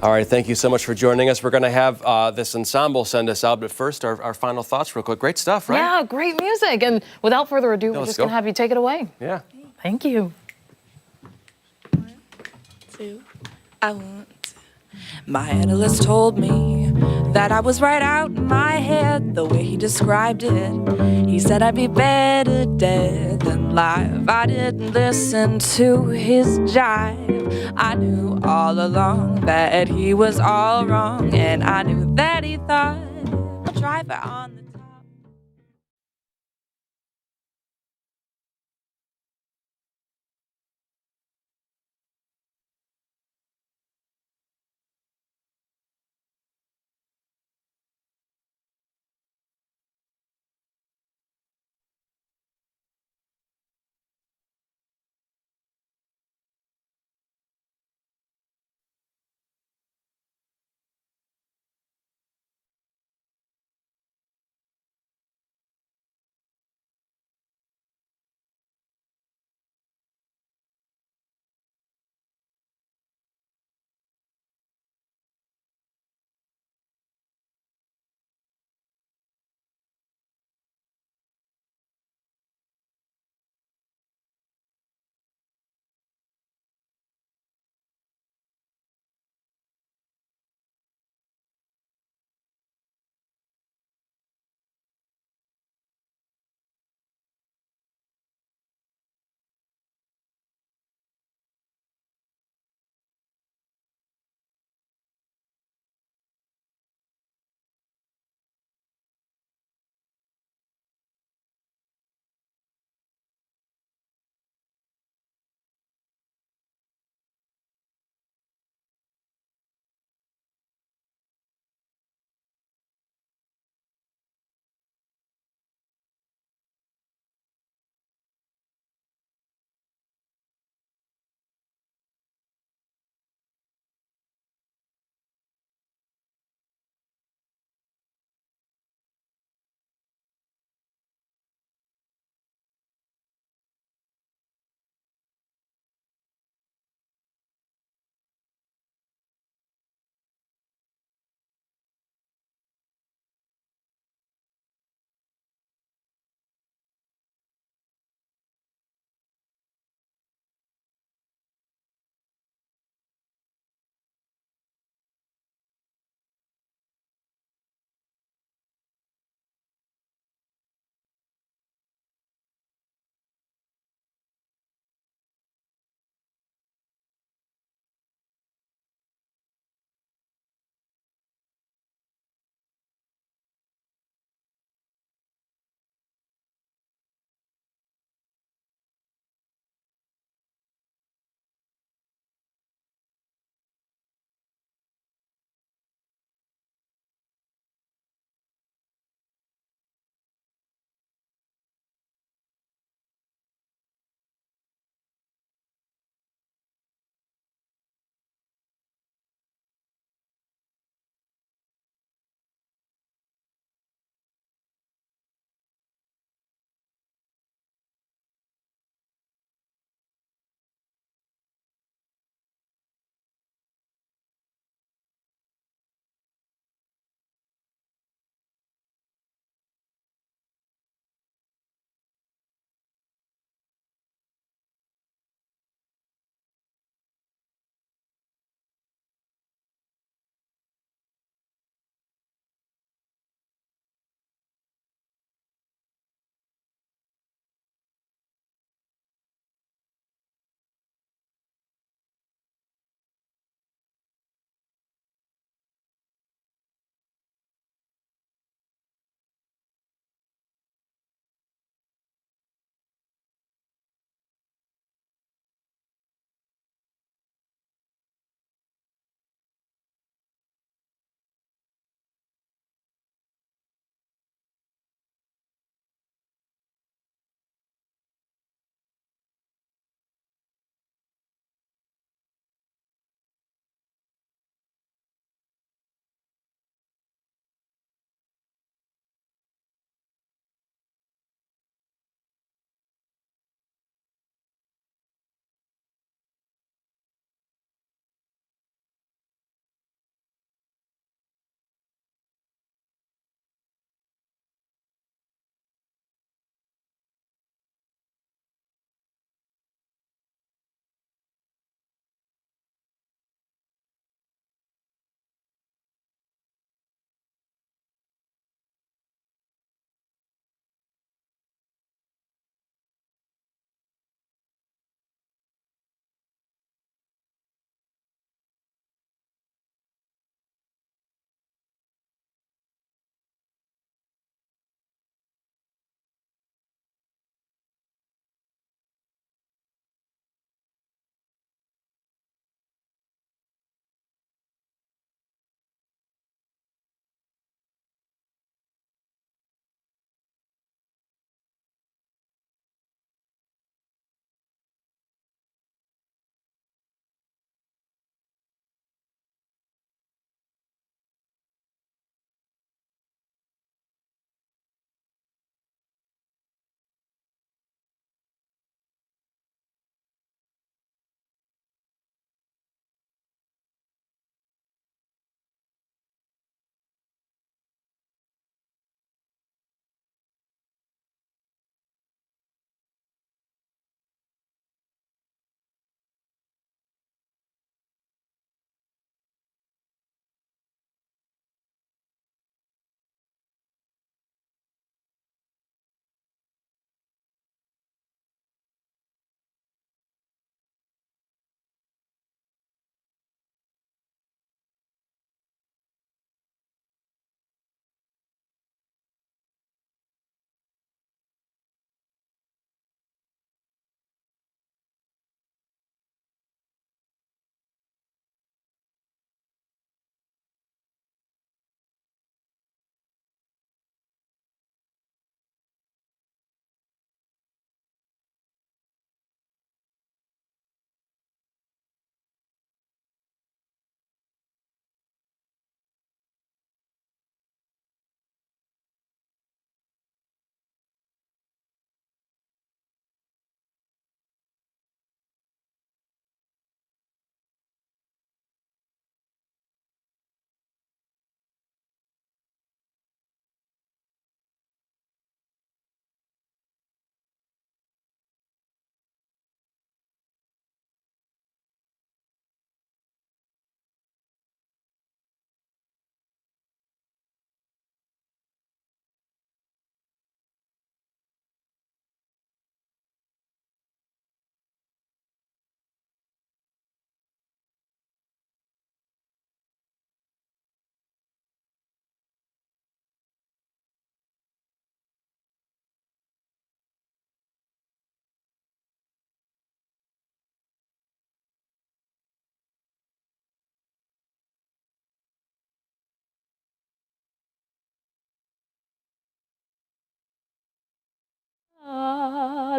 All right, thank you so much for joining us. We're going to have this ensemble send us out, but first, our final thoughts real quick. Great stuff, right? Yeah, great music. And without further ado, we're just going to have you take it away. Yeah. Thank you. I want. My analyst told me that I was right out in my head the way he described it. He said I'd be better dead than live. I didn't listen to his jive. I knew all along that he was all wrong, and I knew that he thought a driver on the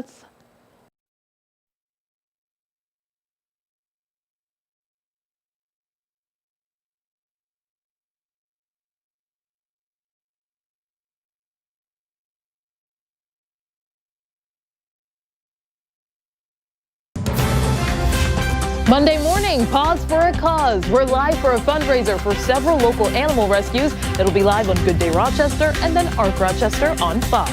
Paz. Monday morning, Pause for a Cause. We're live for a fundraiser for several local animal rescues. It'll be live on Good Day Rochester and then Arc Rochester on Fox.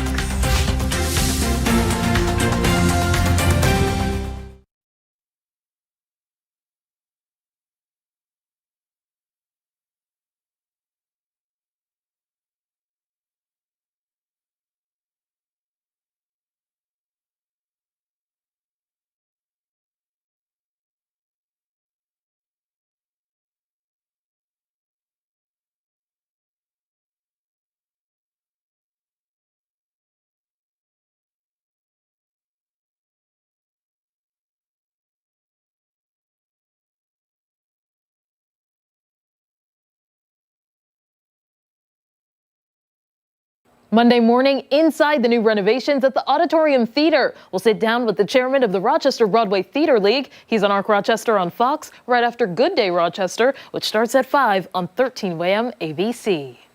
Monday morning, inside the new renovations at the Auditorium Theater. We'll sit down with the chairman of the Rochester Broadway Theater League. He's on Arc Rochester on Fox right after Good Day Rochester, which starts at 5 on 13 WAM ABC.